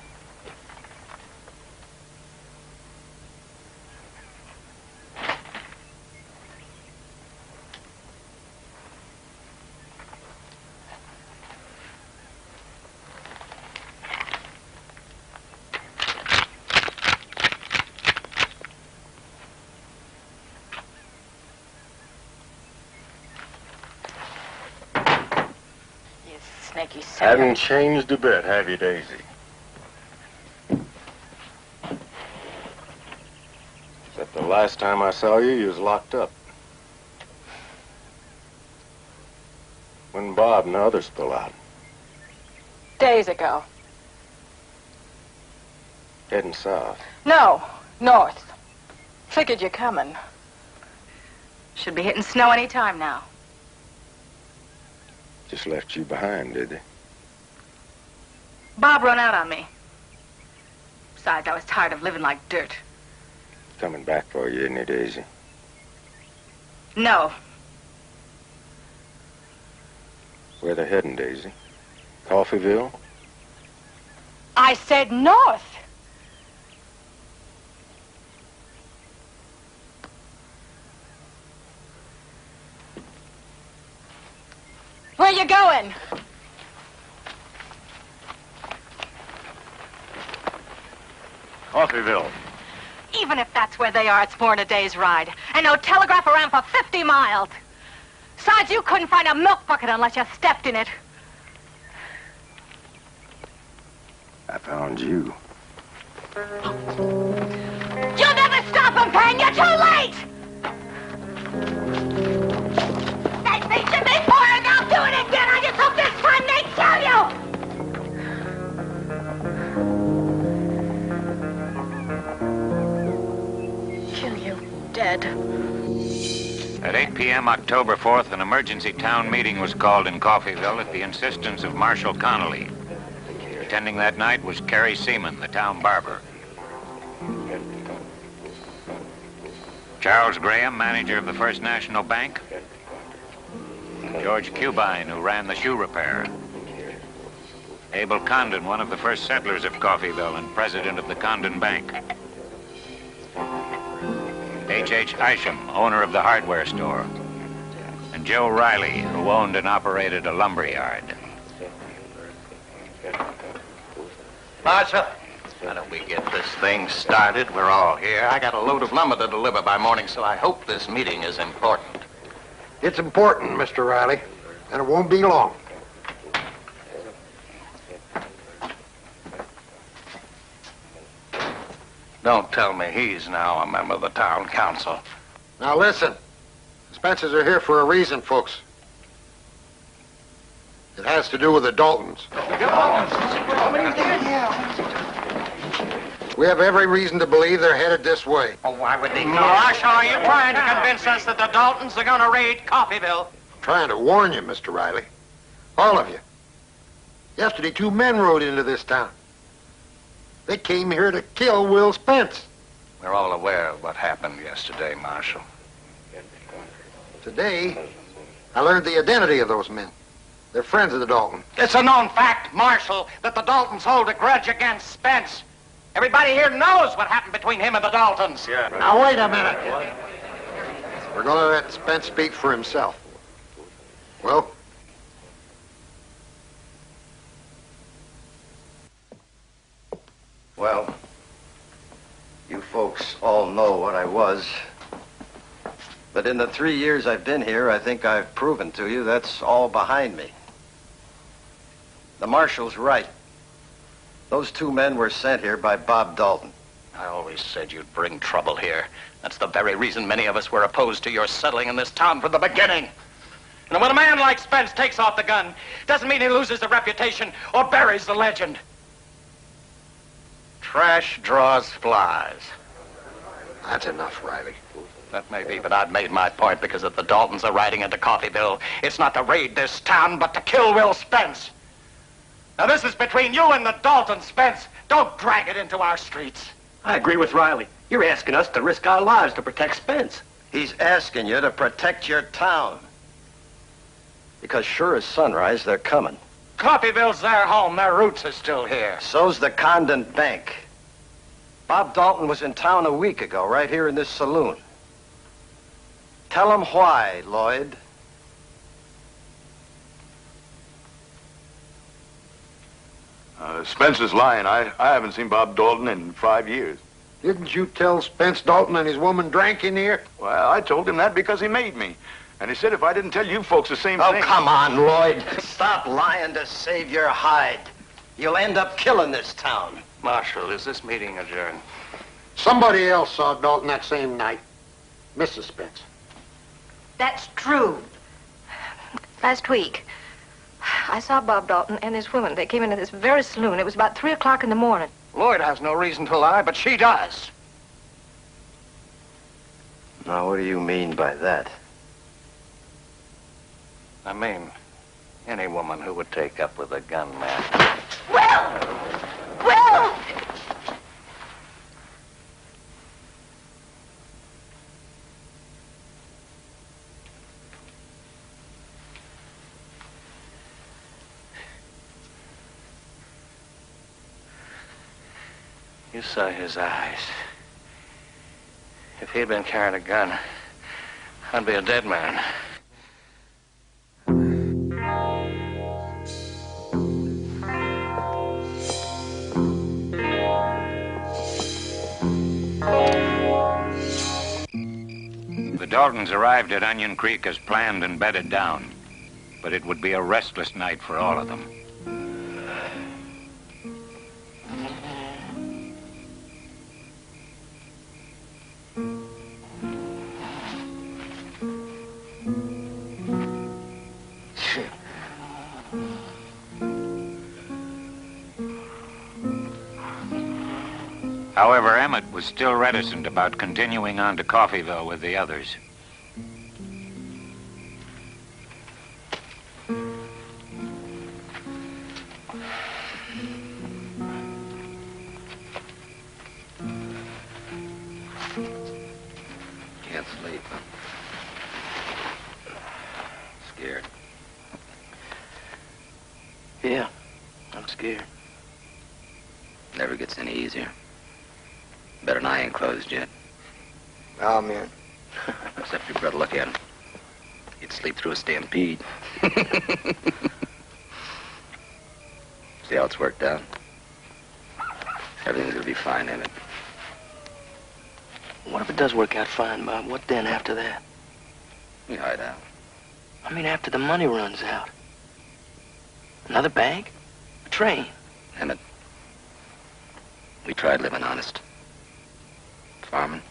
make you say Hadn't changed a bit, have you, Daisy? Except the last time I saw you, you was locked up. When Bob and the others spill out. Days ago. Heading south. No, north. Figured you're coming. Should be hitting snow any time now. Just left you behind, did they? Bob run out on me. Besides, I was tired of living like dirt. Coming back for you, isn't he, Daisy? No. Where they heading, Daisy? Coffeyville? I said north. Where you going? Coffeyville. Even if that's where they are, it's more than a day's ride. And no telegraph around for 50 miles. Besides, you couldn't find a milk bucket unless you stepped in it. I found you. You'll never stop them, Pen! You're too late! They beat you before and they'll do it again! I just hope this time they tell you! Kill you dead. At 8 p.m. October 4th, an emergency town meeting was called in Coffeyville at the insistence of Marshal Connolly. Attending that night was Carrie Seaman, the town barber. Charles Graham, manager of the First National Bank. George Cubine, who ran the shoe repair. Abel Condon, one of the first settlers of Coffeyville and president of the Condon Bank. H.H. Isham, owner of the hardware store. And Joe Riley, who owned and operated a lumber yard. Marshal, why don't we get this thing started? We're all here. I got a load of lumber to deliver by morning, so I hope this meeting is important. It's important, Mr. Riley, and it won't be long. Don't tell me he's now a member of the town council. Now listen, the Spencers are here for a reason, folks. It has to do with the Daltons. We have every reason to believe they're headed this way. Oh, why would they? Marshal, are you trying to convince us that the Daltons are going to raid Coffeyville? Trying to warn you, Mr. Riley. All of you. Yesterday, 2 men rode into this town. They came here to kill Will Spence. We're all aware of what happened yesterday, Marshal. Today, I learned the identity of those men. They're friends of the Daltons. It's a known fact, Marshal, that the Daltons hold a grudge against Spence. Everybody here knows what happened between him and the Daltons. Yeah. Now, wait a minute. We're going to let Spence speak for himself. Well? Well, you folks all know what I was. But in the 3 years I've been here, I think I've proven to you that's all behind me. The Marshal's right. Those 2 men were sent here by Bob Dalton. I always said you'd bring trouble here. That's the very reason many of us were opposed to your settling in this town from the beginning. And when a man like Spence takes off the gun, doesn't mean he loses the reputation or buries the legend. Trash draws flies. That's enough, Riley. That may be, but I've made my point because if the Daltons are riding into Coffeyville, it's not to raid this town, but to kill Will Spence. Now, this is between you and the Daltons, Spence. Don't drag it into our streets. I agree with Riley. You're asking us to risk our lives to protect Spence. He's asking you to protect your town. Because sure as sunrise, they're coming. Coffeyville's their home. Their roots are still here. So's the Condon Bank. Bob Dalton was in town a week ago, right here in this saloon. Tell him why, Lloyd. Spence is lying. I haven't seen Bob Dalton in 5 years. Didn't you tell Spence Dalton and his woman drank in here? Well, I told him that because he made me. And he said if I didn't tell you folks the same Oh, thing... come on, Lloyd. Stop lying to save your hide. You'll end up killing this town. Marshal, is this meeting adjourned? Somebody else saw Dalton that same night. Mrs. Spence. That's true. Last week, I saw Bob Dalton and his woman. They came into this very saloon. It was about 3 o'clock in the morning. Lloyd has no reason to lie, but she does. Now, what do you mean by that? I mean, any woman who would take up with a gunman. Will! You saw his eyes. If he'd been carrying a gun, I'd be a dead man. The Daltons arrived at Onion Creek as planned and bedded down, but it would be a restless night for all of them. However, Emmett was still reticent about continuing on to Coffeyville with the others. Can't sleep. Scared. Yeah, I'm scared. Never gets any easier. Better than I ain't closed yet. Oh, man. Except your brother, look at him. He'd sleep through a stampede. See how it's worked out? Everything's gonna be fine, Emmett. What if it does work out fine, Bob? What then after that? We hide out. I mean, after the money runs out. Another bank? A train? Emmett, we tried living honest. Farming.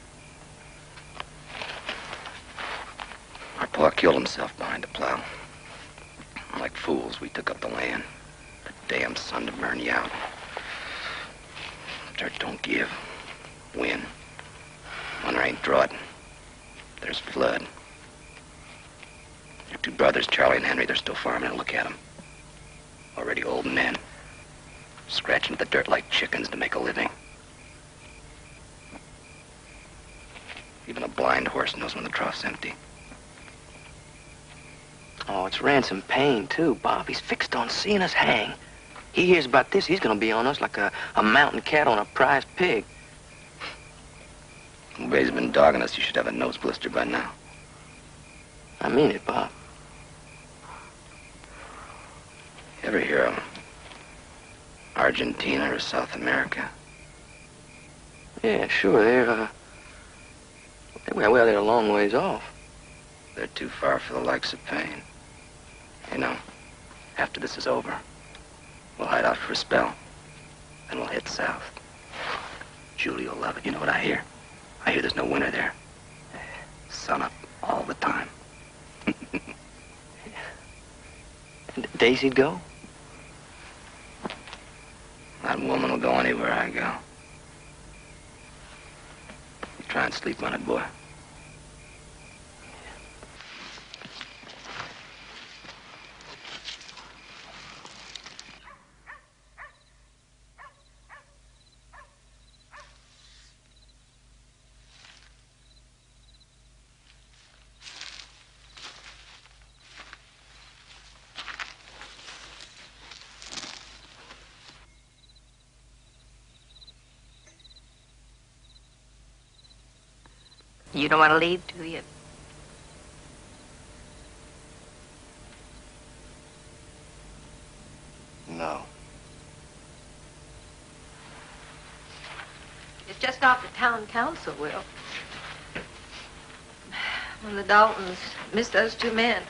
Our pa killed himself behind the plow. Like fools, we took up the land. The damn sun to burn you out. Dirt don't give. Wind. When there ain't drought, there's flood. Your two brothers, Charlie and Henry, they're still farming, and look at them. Already old men. Scratching the dirt like chickens to make a living. Even a blind horse knows when the trough's empty. Oh, it's Ransom Payne, too, Bob. He's fixed on seeing us hang. He hears about this, he's gonna be on us like a mountain cat on a prize pig. Nobody's been dogging us. You should have a nose blister by now. I mean it, Bob. You ever hear of Argentina or South America? Yeah, sure, well, they're a long ways off. They're too far for the likes of Payne. You know, after this is over, we'll hide out for a spell. Then we'll head south. Julie will love it. You know what I hear? I hear there's no winter there. Sun up all the time. Daisy'd go? That woman will go anywhere I go. You try and sleep on it, boy. You don't want to leave, do you? No. It's just off the town council, Will. When the Daltons miss those two men,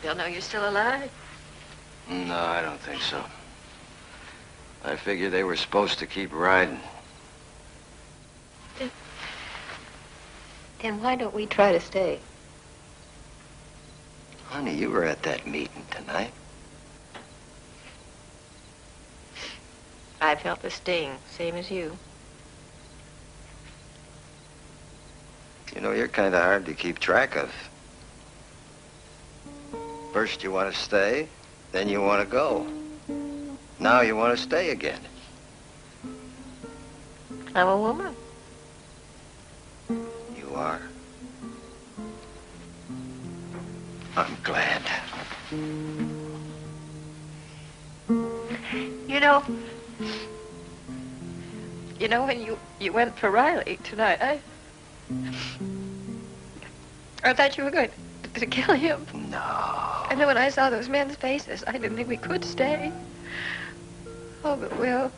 they'll know you're still alive. No, I don't think so. I figure they were supposed to keep riding. Then why don't we try to stay? Honey, you were at that meeting tonight. I felt the sting, same as you. You know, you're kind of hard to keep track of. First you want to stay, then you want to go. Now you want to stay again. I'm a woman. You are. I'm glad. You know, when you went for Riley tonight, I thought you were going to kill him. No. And then when I saw those men's faces, I didn't think we could stay. Oh, but Will,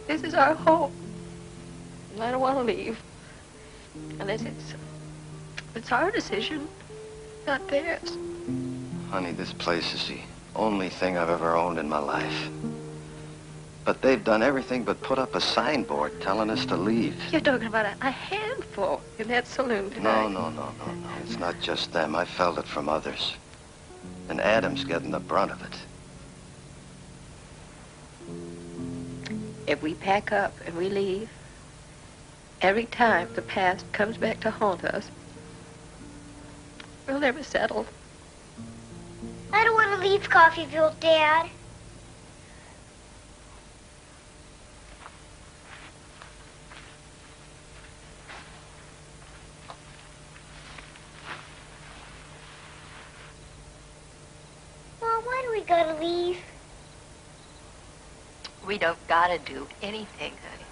this is our home. And I don't want to leave. Unless it's our decision, not theirs. Honey, this place is the only thing I've ever owned in my life. But they've done everything but put up a signboard telling us to leave. You're talking about a handful in that saloon tonight. No. It's not just them. I felt it from others. And Adam's getting the brunt of it. If we pack up and we leave, every time the past comes back to haunt us, we'll never settle. I don't want to leave Coffeeville, Dad. Well, why do we gotta leave? We don't gotta do anything, honey.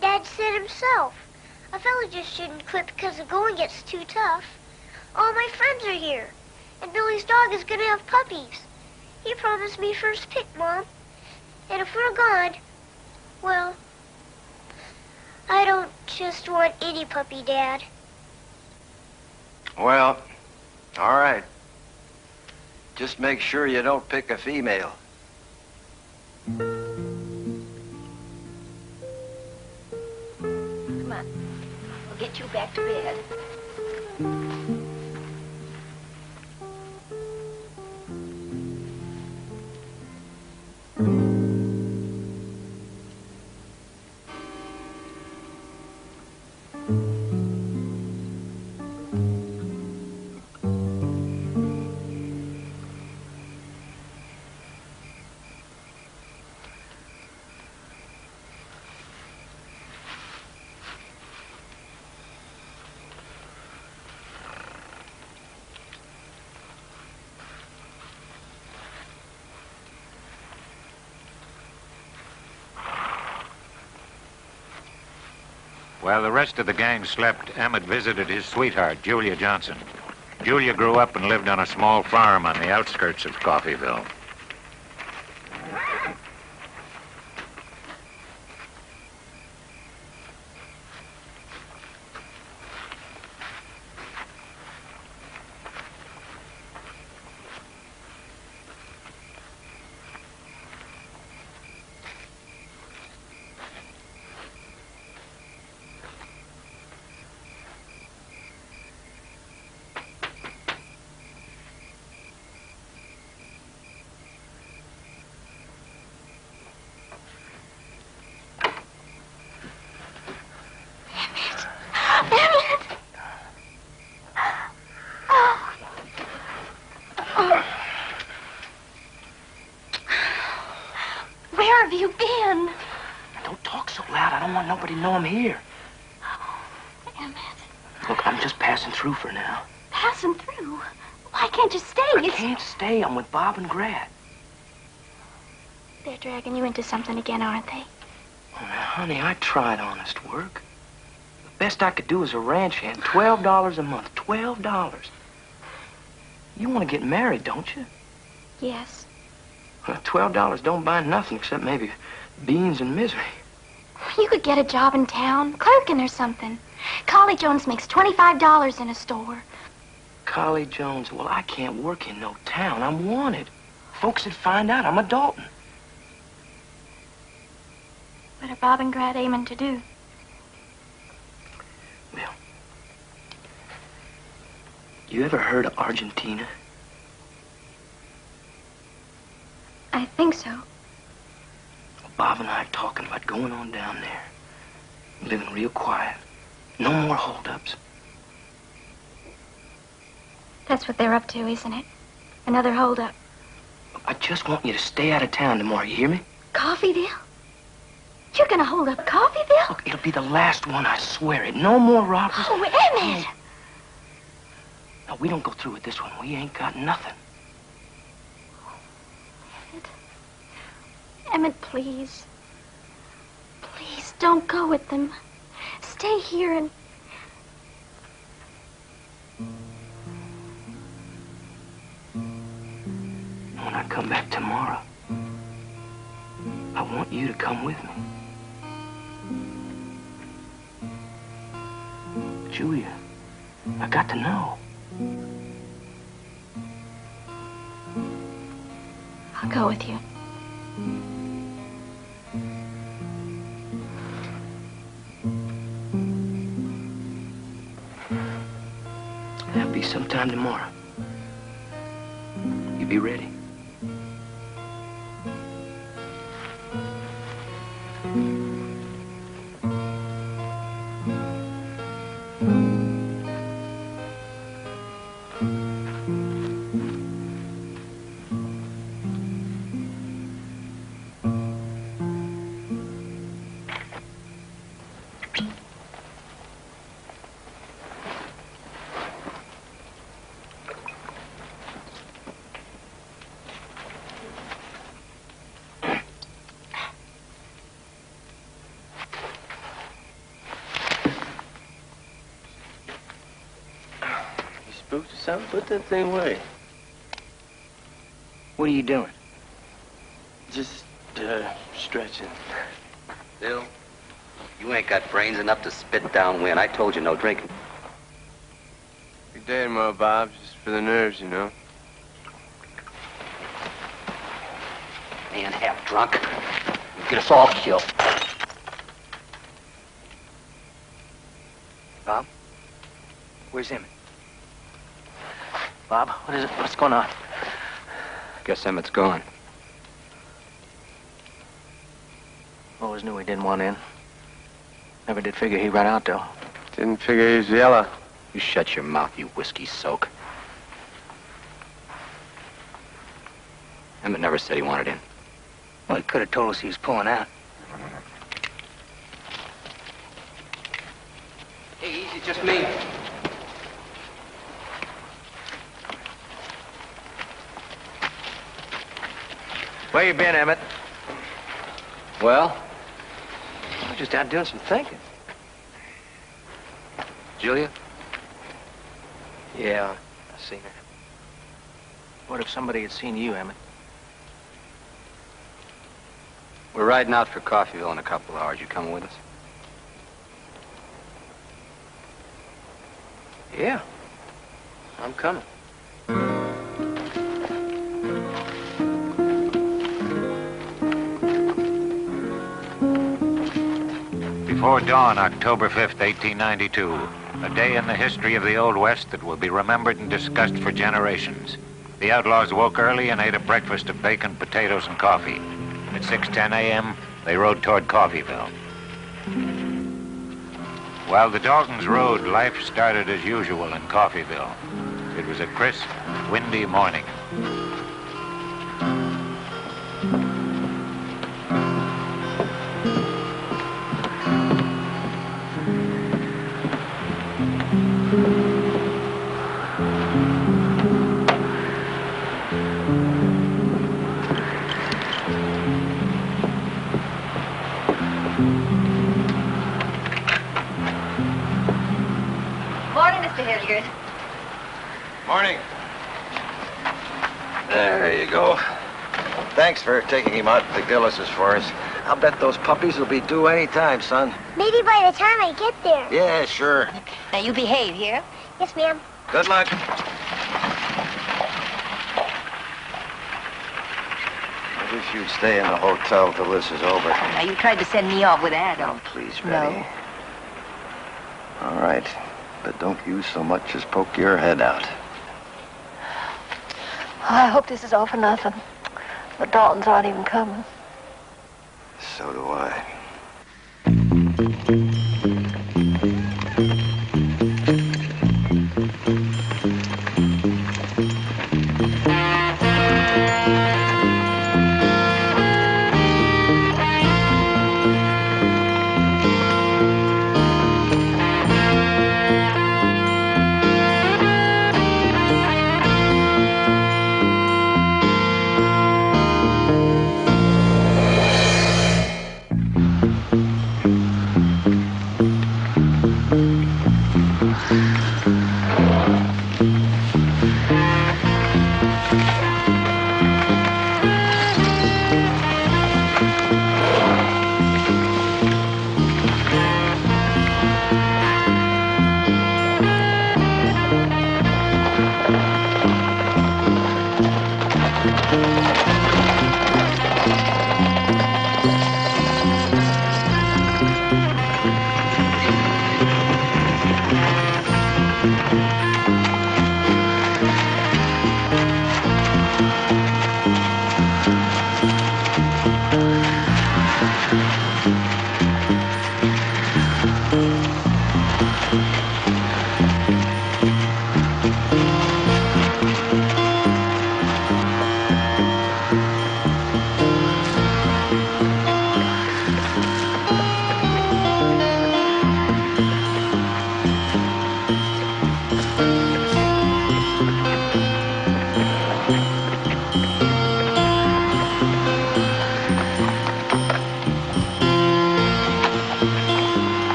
Dad said himself. A fella just shouldn't quit because the going gets too tough. All my friends are here. And Billy's dog is gonna have puppies. He promised me first pick, Mom. And if we're gone, well, I don't just want any puppy, Dad. Well, all right. Just make sure you don't pick a female. Come on. I'll get you back to bed. While the rest of the gang slept, Emmett visited his sweetheart, Julia Johnson. Julia grew up and lived on a small farm on the outskirts of Coffeeville. Where have you been? Don't talk so loud. I don't want nobody to know I'm here. Emmett, Look, I'm just passing through for now. passing through. Why can't you stay? I can't stay. I'm with Bob and Grat. They're dragging you into something again, aren't they? Oh, now, honey, I tried honest work. The best I could do as a ranch hand, $12 a month. $12. You want to get married, don't you? Yes. Well, $12 don't buy nothing except maybe beans and misery. You could get a job in town, clerking or something. Collie Jones makes $25 in a store. Collie Jones, well, I can't work in no town. I'm wanted. Folks would find out I'm a Dalton. What are Bob and Grad aiming to do? Well, you ever heard of Argentina? I think so. Well, Bob and I are talking about going on down there. Living real quiet. No more holdups. That's what they're up to, isn't it? Another holdup. I just want you to stay out of town tomorrow, you hear me? Coffeeville? You're gonna hold up Coffeeville? Look, it'll be the last one, I swear it. No more robbers. Oh, Emmett! No, we don't go through with this one. We ain't got nothing. Emmett, please. Please, don't go with them. Stay here and... When I come back tomorrow, I want you to come with me. Julia, I got to know. I'll go with you. That'll be sometime tomorrow. You be ready. Spooked or something? Put that thing away. What are you doing? Just, stretching. Bill, you ain't got brains enough to spit downwind. I told you no drinking. Good day tomorrow, Bob. Just for the nerves, you know. Man, half drunk. You get us all killed. Bob? Where's Emmett? Bob, what is it? What's going on? Guess Emmett's gone. Always knew he didn't want in. Never did figure he'd run out, though. Didn't figure he was yellow. You shut your mouth, you whiskey soak. Emmett never said he wanted in. Well, he could have told us he was pulling out. Hey, easy, just me. Where you been, Emmett? Well? I was just out doing some thinking. Julia? Yeah, I seen her. What if somebody had seen you, Emmett? We're riding out for Coffeeville in a couple of hours. You coming with us? Yeah, I'm coming. Before dawn, October 5th, 1892, a day in the history of the Old West that will be remembered and discussed for generations. The outlaws woke early and ate a breakfast of bacon, potatoes, and coffee. At 6:10 a.m., they rode toward Coffeeville. While the Daltons rode, life started as usual in Coffeeville. It was a crisp, windy morning. Morning, Mr. Hilliard. Morning. There you go. Thanks for taking him out to the Gillis's for us. I'll bet those puppies will be due any time, son. Maybe by the time I get there. Yeah, sure. Now, you behave here. Yes, ma'am. Good luck. I wish you'd stay in the hotel till this is over. Now, you tried to send me off with Adam. Please, No. Betty. All right. But don't you so much as poke your head out. I hope this is all for nothing. The Daltons aren't even coming. So do I.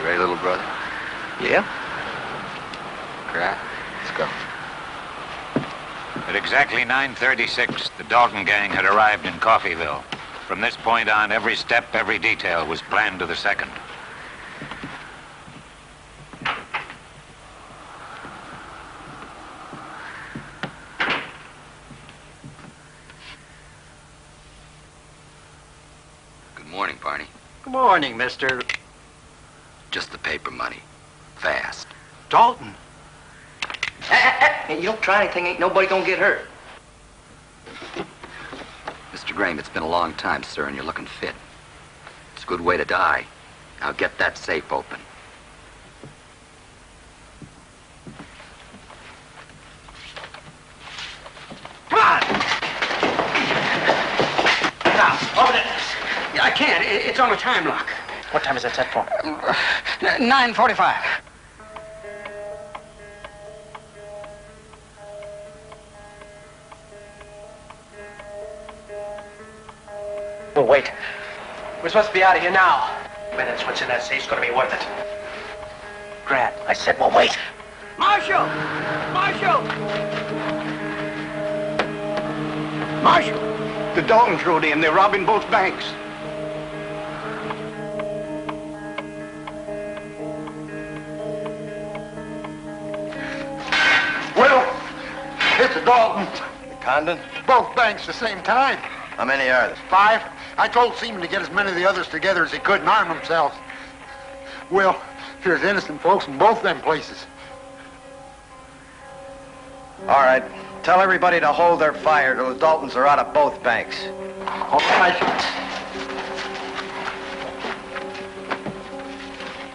Ready, little brother? Yeah? Crack. Let's go. At exactly 9:36, the Dalton gang had arrived in Coffeyville. From this point on, every step, every detail was planned to the second. Good morning, Barney. Good morning, Mr. Just the paper money. Fast. Dalton. Hey, you don't try anything, ain't nobody gonna get hurt. Mr. Graham, it's been a long time, sir, and you're looking fit. It's a good way to die. Now get that safe open. It's on a time lock. What time is that set for? 9:45. We'll wait. We're supposed to be out of here now. Minutes, what's in that safe's gonna be worth it. Grant, I said we'll wait. Marshal! Marshal! Marshal! The Daltons rode in. They're robbing both banks. Well, it's the Daltons. The Condon? Both banks the same time. How many are there? 5. I told Seaman to get as many of the others together as he could and arm themselves. Well, there's innocent folks in both them places. All right. Tell everybody to hold their fire till the Daltons are out of both banks. All right.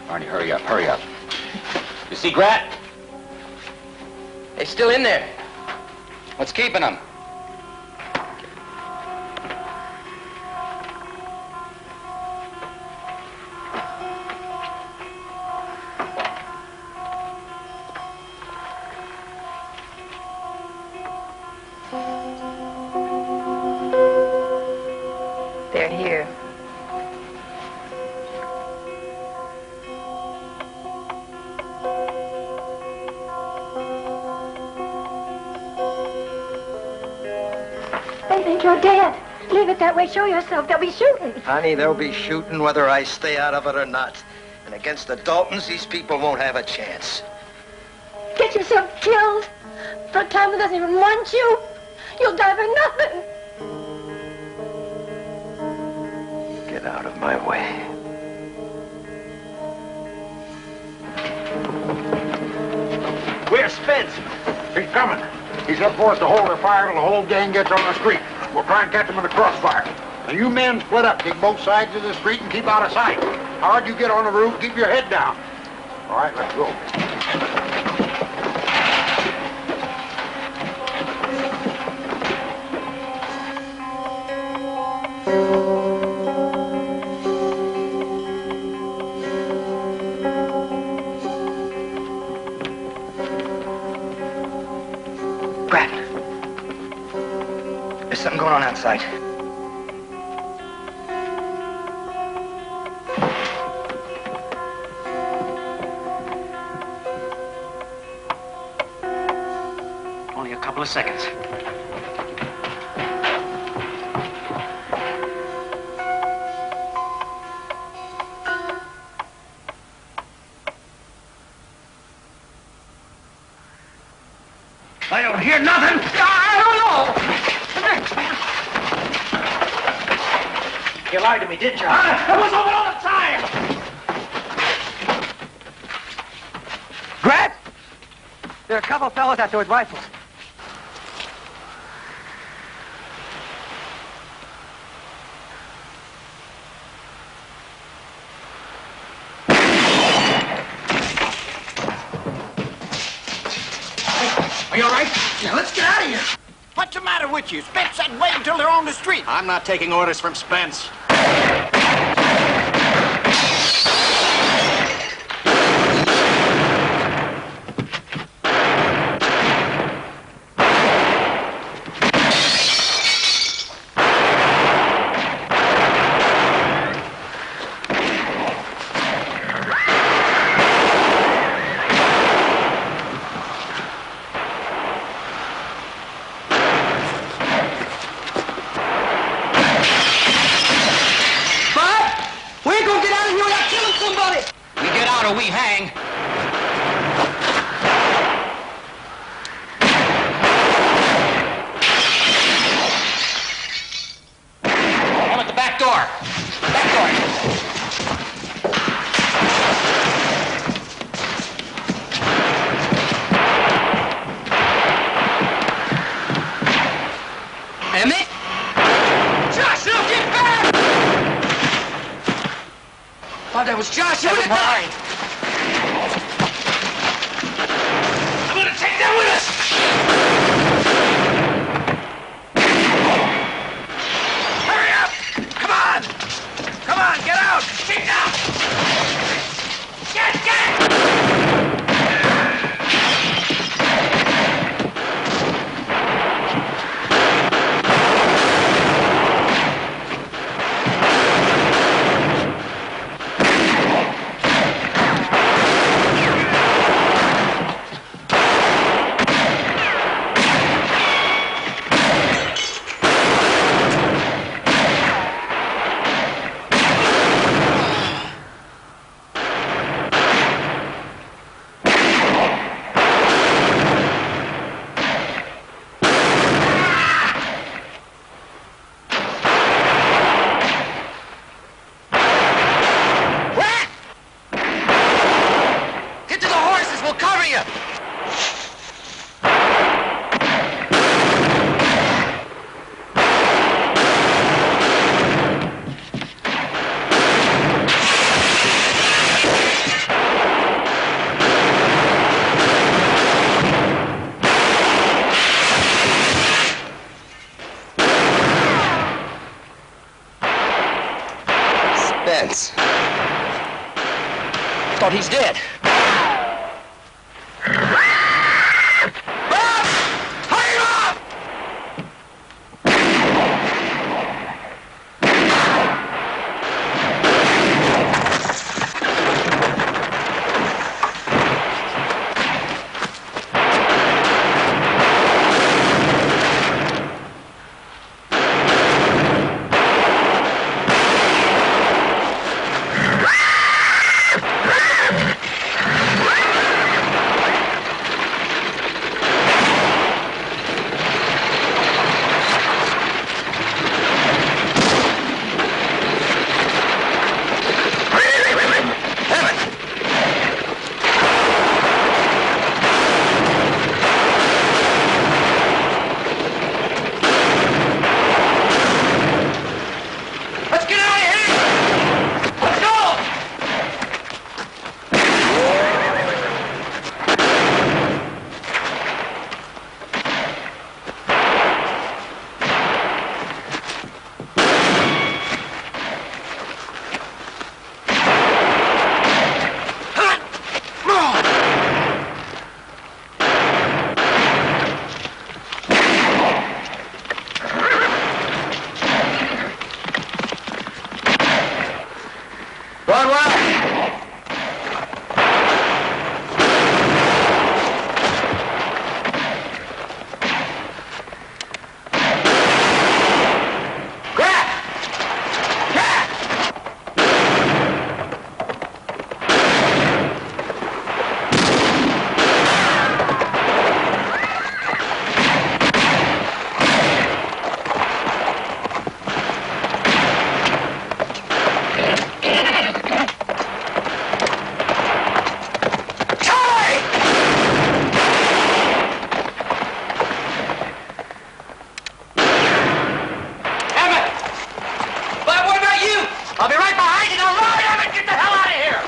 Barney, hurry up, hurry up. You see Grat? He's still in there. What's keeping him? They're here. They think you're dead. Leave it that way. Show yourself. They'll be shooting. Honey, they'll be shooting whether I stay out of it or not. And against the Daltons, these people won't have a chance. Get yourself killed. For a time that doesn't even want you. You'll die for nothing. Get out of my way. Where's Spence? He's coming. He's up for us to hold our fire till the whole gang gets on the street. We'll try and catch him in the crossfire. Now, you men split up. Take both sides of the street and keep out of sight. Howard, you get on the roof. Keep your head down. All right, let's go. Brad, there's something going on outside. Only a couple of seconds. I don't hear nothing. I don't know. You lied to me, didn't you? It was over all the time. Brad! There are a couple of fellas out there with rifles. Are you all right? Yeah, let's get out of here. What's the matter with you? Spence said wait until they're on the street. I'm not taking orders from Spence. We hang. I'm at the back door. Back door. Emmett? Joshua, get back! Thought that was Joshua. Never mind. I'm gonna take that with us! Hurry up! Come on! Come on! thought he's dead. I'll be right behind you. Now, Lord, Emmett, get the hell out of here!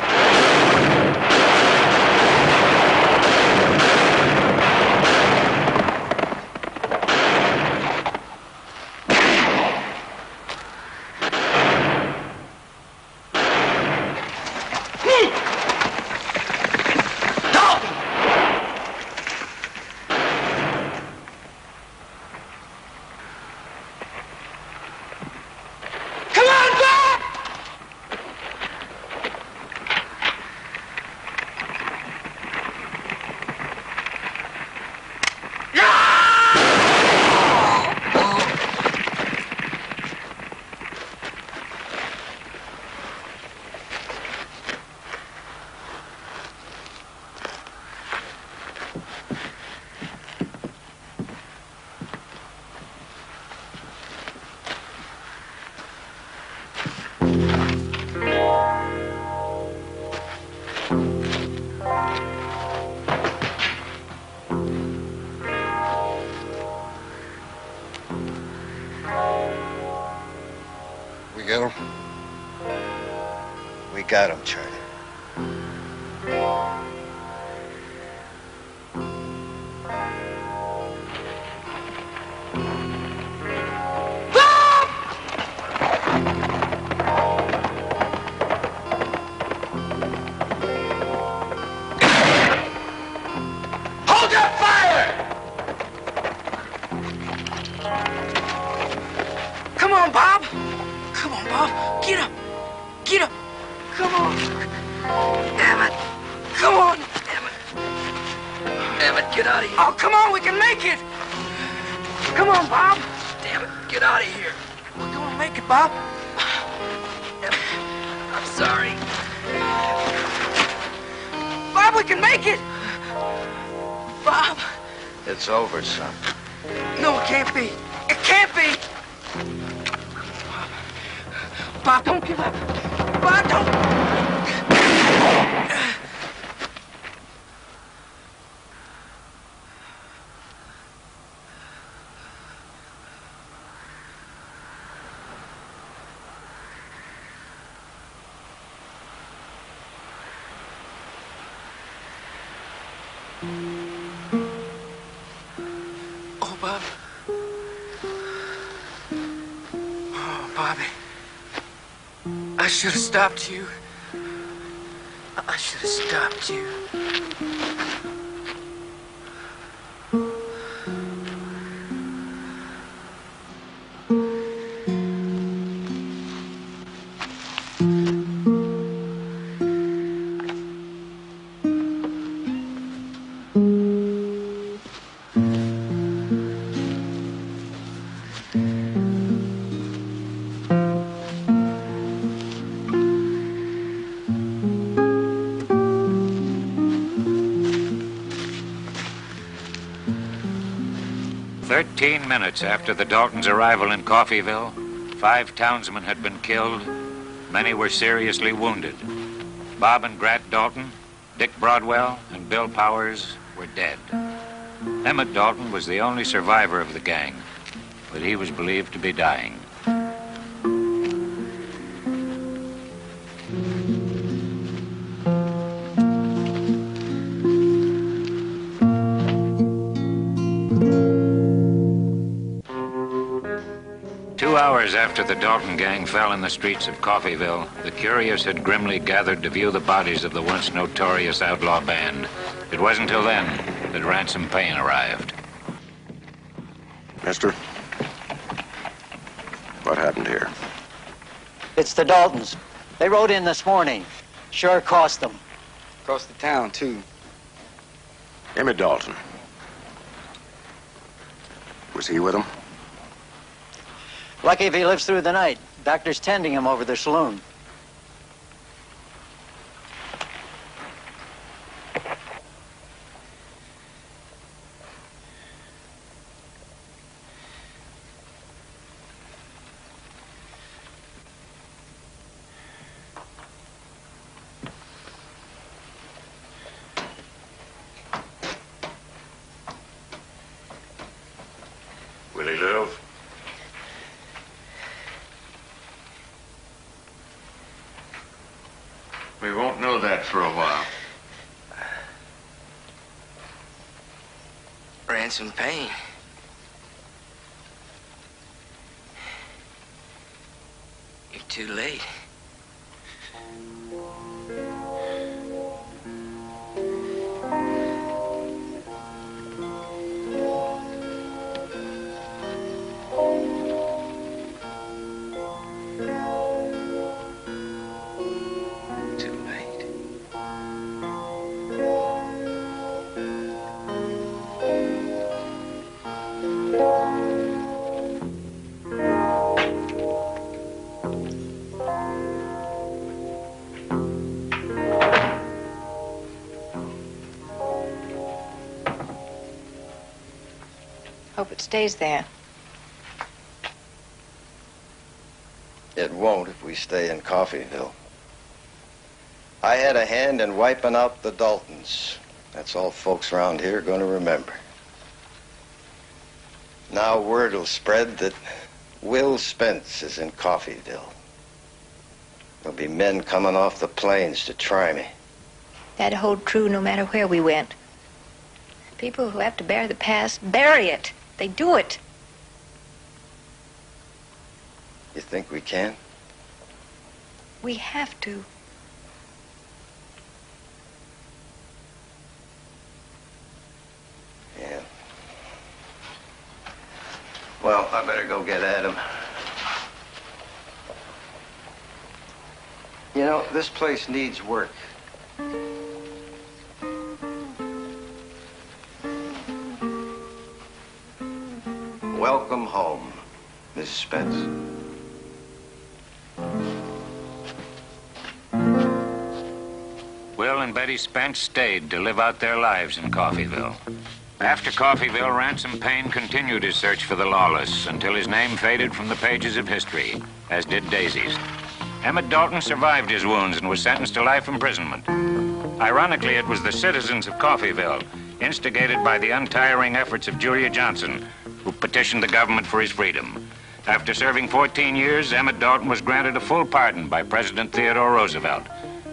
We got him? We got him, Charlie. Hold your fire! Come on, Bob. Come on, Bob. Get up. Get up. Come on. Damn it. Come on. Damn it. Damn it, get out of here. Oh, come on, we can make it. Come on, Bob. Damn it, get out of here. We're gonna make it, Bob. Damn it. I'm sorry. Bob, we can make it. Bob. It's over, son. No, it can't be. It can't be. Bob, don't give up. Bob, don't. Oh, Bob. Oh, Bobby. I should have stopped you. I should have stopped you. Minutes after the Daltons' arrival in Coffeyville, 5 townsmen had been killed. Many were seriously wounded. Bob and Grat Dalton, Dick Broadwell, and Bill Powers were dead. Emmett Dalton was the only survivor of the gang, but he was believed to be dying. 2 hours after the Dalton gang fell in the streets of Coffeyville, the curious had grimly gathered to view the bodies of the once notorious outlaw band. It wasn't until then that Ransom Payne arrived. Mister, what happened here? It's the Daltons. They rode in this morning. Sure cost them. Cost the town, too. Emmett Dalton. Was he with them? Lucky if he lives through the night. Doctor's tending him over the saloon. Will he live? We won't know that for a while. Ransom Payne. You're too late. Hope it stays there. It won't if we stay in Coffeyville. I had a hand in wiping out the Daltons. That's all folks around here are going to remember. Now word will spread that Will Spence is in Coffeyville. There'll be men coming off the plains to try me. That'd hold true no matter where we went. People who have to bear the past bury it. They do it. You think we can? We have to. Yeah. Well, I better go get at him. You know, this place needs work. Welcome home, Mrs. Spence. Will and Betty Spence stayed to live out their lives in Coffeyville. After Coffeyville, Ransom Payne continued his search for the lawless until his name faded from the pages of history, as did Daisy's. Emmett Dalton survived his wounds and was sentenced to life imprisonment. Ironically, it was the citizens of Coffeyville, instigated by the untiring efforts of Julia Johnson, who petitioned the government for his freedom. After serving 14 years, Emmett Dalton was granted a full pardon by President Theodore Roosevelt.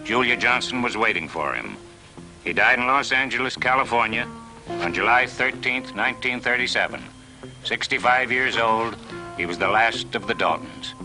Julia Johnson was waiting for him. He died in Los Angeles, California, on July 13th, 1937. 65 years old, he was the last of the Daltons.